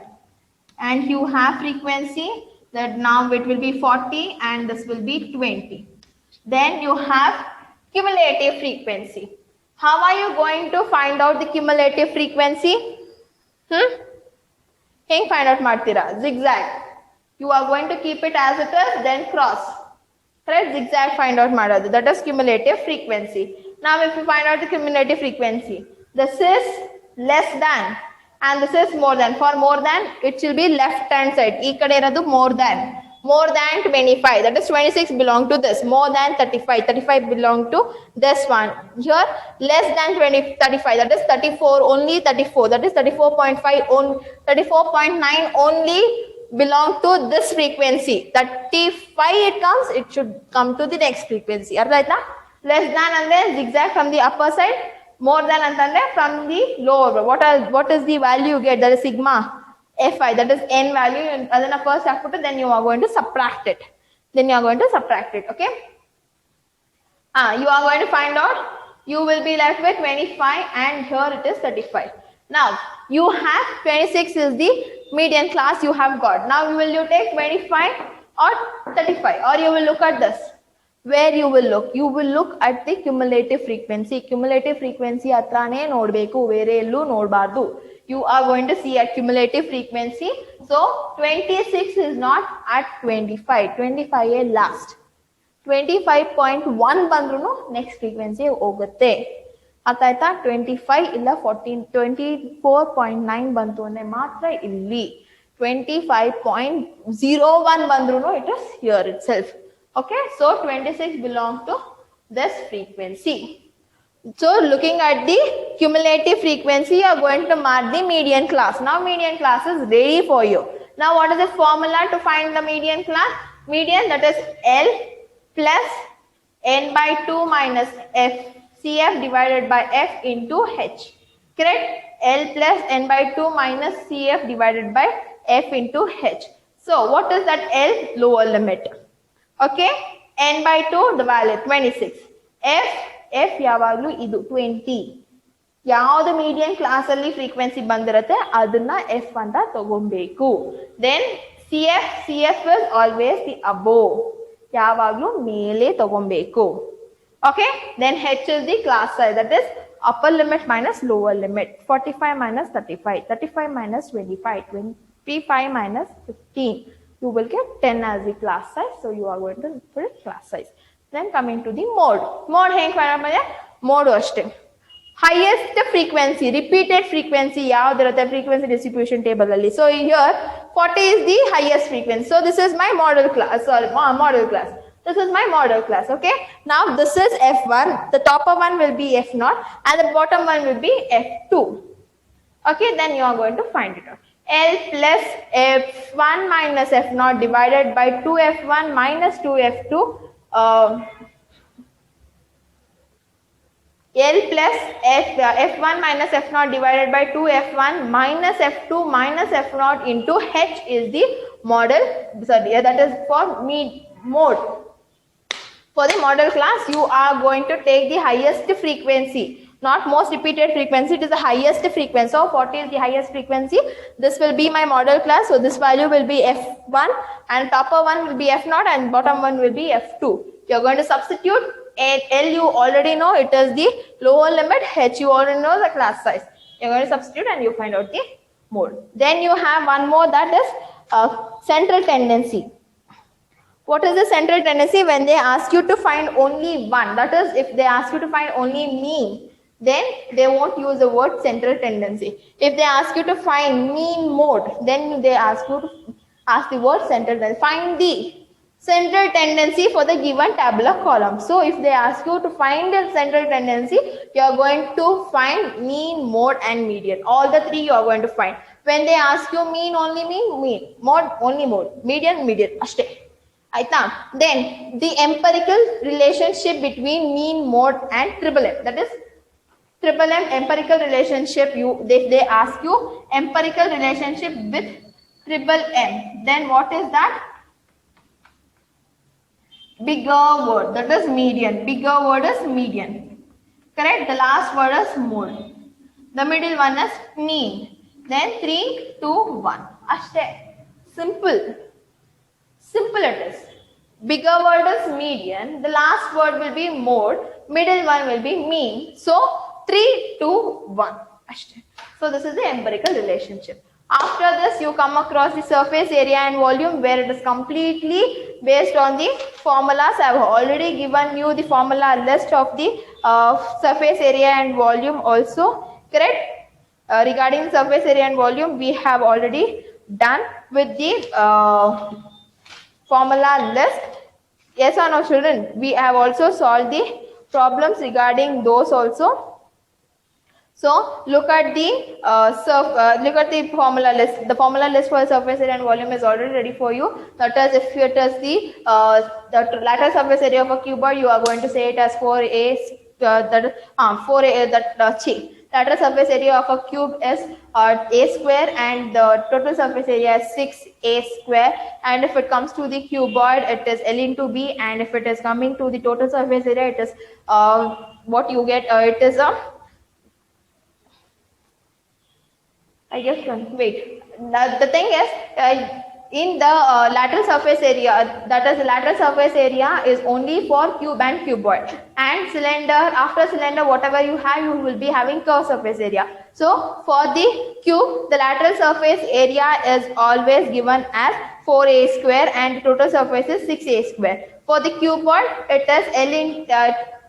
And you have frequency that now it will be 40 and this will be 20. Then you have cumulative frequency. How are you going to find out the cumulative frequency? Heng find out martira. Zigzag. You are going to keep it as it is, then cross. Correct? Zigzag find out maradu. That is cumulative frequency. Now if you find out the cumulative frequency, this is less than and this is more than. For more than, it will be left hand side. More than. More than 25. That is 26 belong to this. More than 35. 35 belong to this one. Here less than 35. That is 34. Only 34. That is 34.5. 34.9 only belong to this frequency. 35 it comes. It should come to the next frequency. Less than and then zigzag from the upper side. More than and then from the lower. What is the value you get? That is sigma fi, that is n value, and then first you put it, then you are going to subtract it. Okay. You are going to find out, you will be left with 25 and here it is 35. Now you have 26 is the median class you have got. Now will you take 25 or 35, or you will look at this? Where you will look? You will look at the cumulative frequency. Cumulative frequency atrane nodbeku, vere ellu nodbardu. you are going to see a cumulative frequency. So 26 is not at 25. 25 is last. 25.1 ಬಂದ್ರೂ next frequency ಹೋಗುತ್ತೆ. ಅರ್ಥ ಆಯ್ತಾ? 25 ಇಲ್ಲ 14 24.9 ಬಂತು ಅಂದ್ರೆ ಮಾತ್ರ ಇಲ್ಲಿ 25.01 ಬಂದ್ರೂ it is here itself. Okay, so 26 belong to this frequency. So looking at the cumulative frequency, you are going to mark the median class. Now median class is ready for you. Now what is the formula to find the median class? Median, that is L plus n by 2 minus f CF divided by f into h. Correct? L plus n by 2 minus CF divided by f into h. So what is that L? Lower limit. Okay, n by 2 the value 26. F ಯಾವಾಗಲೂ ಇದು 20. ಯಾವುದು median class ಅಲ್ಲಿ frequency ಬಂದಿರುತ್ತೆ ಅದನ್ನ f ಅಂತ ತಗೊಬೇಕು. Then CF is always the above. ಯಾವಾಗಲೂ ಮೇಲೆ ತಗೊಬೇಕು. Okay, then h is the class size, that is upper limit minus lower limit. 45 minus 35, 35 minus 25, 25 minus 15. You will get 10 as the class size. So you are going to put it class size. Then coming to the mode. Mode ಹೆಂಗ್ find ಮಾಡಿದ್ರೆ mode ಅಷ್ಟೇ. Highest frequency, repeated frequency ಯಾವ್ದಿರುತ್ತೆ frequency distribution table ಅಲ್ಲಿ. So here 40 is the highest frequency. So this is my model class. Sorry, model class. This is my model class. Okay. Now this is F1. The topper one will be F0 and the bottom one will be F2. Okay. Then you are going to find it out. L plus F1 minus F0 divided by 2F1 minus 2F2. L plus F1 minus F0 divided by 2F1 minus F2 minus F0 into H is the model. Sorry, that is for mode. For the model class, you are going to take the highest frequency, not most repeated frequency. It is the highest frequency. So 40 is the highest frequency. This will be my model class. So this value will be F1 and topper one will be F0 and bottom one will be F2. You are going to substitute. L you already know it is the lower limit. H you already know the class size. You are going to substitute and you find out the mode. Then you have one more, that is central tendency. What is the central tendency? When they ask you to find only one, that is if they ask you to find only mean, then they won't use the word central tendency. If they ask you to find mean mode, then they ask you to ask the word central tendency. Find the central tendency for the given tabular column. So if they ask you to find the central tendency, you are going to find mean, mode and median. All the three you are going to find. When they ask you mean, only mean, mode, only mode, median, ashte. Then the empirical relationship between mean, mode and triple M. That is triple M empirical relationship. If they ask you empirical relationship with triple M, then what is that? Bigger word, that is median. Bigger word is median. Correct? The last word is mode. The middle one is mean. Then 3, 2, 1. Ashte. Simple. Simple it is. Bigger word is median. The last word will be mode. Middle one will be mean. So 3, 2, 1. Ashte. So this is the empirical relationship. After this, you come across the surface area and volume where it is completely based on the formulas. I have already given you the formula list of the surface area and volume also. Correct? Regarding surface area and volume, we have already done with the formula list. Yes or no, children? We have also solved the problems regarding those also. So look at the formula list. The formula list for surface area and volume is already ready for you. That is, if it is the lateral surface area of a cuboid, you are going to say it as 4a. Lateral surface area of a cube is a square, and the total surface area is 6a square. And if it comes to the cuboid, it is L into b. And if it is coming to the total surface area, it is what you get. It is a I guess wait. The thing is, in the lateral surface area, that is the lateral surface area is only for cube and cuboid, and cylinder, after cylinder whatever you have, you will be having curved surface area. So for the cube, the lateral surface area is always given as 4a square and total surface is 6a square. For the cuboid, it is L in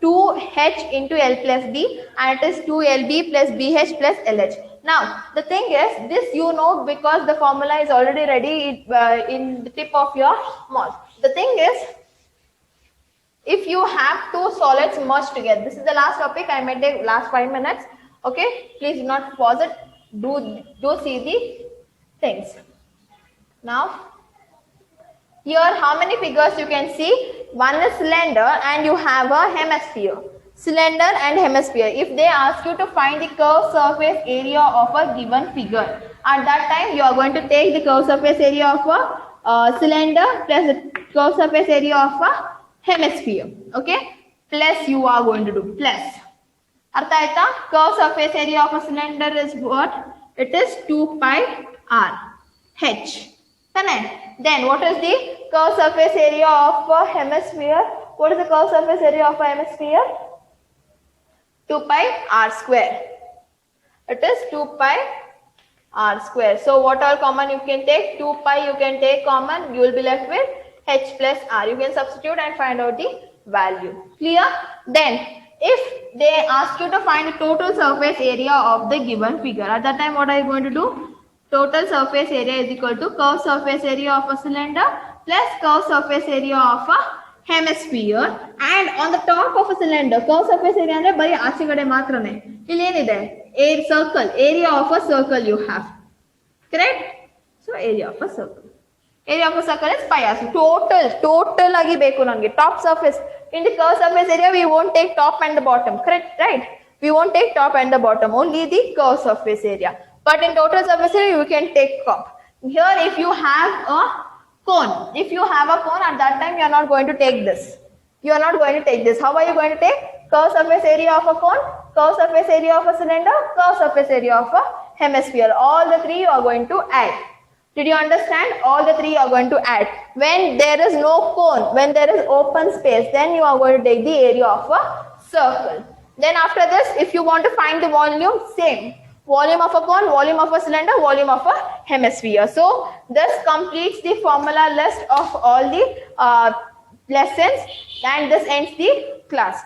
2h into L plus B, and it is 2lb plus bh plus lh. Now the thing is, this you know because the formula is already ready in the tip of your mouth. The thing is, if you have two solids merged together, this is the last topic, I may take last 5 minutes. Okay, please do not pause it. Do see the things. Now here how many figures you can see? One is cylinder and you have a hemisphere. Cylinder and hemisphere. If they ask you to find the curved surface area of a given figure, at that time you are going to take the curved surface area of a cylinder plus the curved surface area of a hemisphere. Okay, plus you are going to do plus. Artha aita? Curved surface area of a cylinder is what? It is 2 pi r h. Then what is the curved surface area of a hemisphere? What is the curved surface area of a hemisphere? 2 pi r square. It is 2 pi r square. So what all common you can take? 2 pi you can take common. You will be left with h plus r. You can substitute and find out the value. Clear? Then if they ask you to find the total surface area of the given figure, at that time what are you going to do? Total surface area is equal to curved surface area of a cylinder plus curved surface area of a hemisphere, and on the top of a cylinder, curved surface area andre bari aache kade maatrane. Illi enide? A circle, area of a circle you have. Correct? So area of a circle. Area of a circle is pi r. Total agi beku nange. Top surface. In the curved surface area we won't take top and the bottom. Correct? Right? We won't take top and the bottom. Only the curved surface area. But in total surface area you can take top. Here if you have a cone, at that time you are not going to take this. You are not going to take this. How are you going to take? Curved surface area of a cone, curved surface area of a cylinder, curved surface area of a hemisphere. All the three you are going to add. Did you understand? All the three you are going to add. When there is no cone, when there is open space, then you are going to take the area of a circle. Then after this, if you want to find the volume, same. Volume of a cone, volume of a cylinder, volume of a hemisphere. So this completes the formula list of all the lessons, and this ends the class.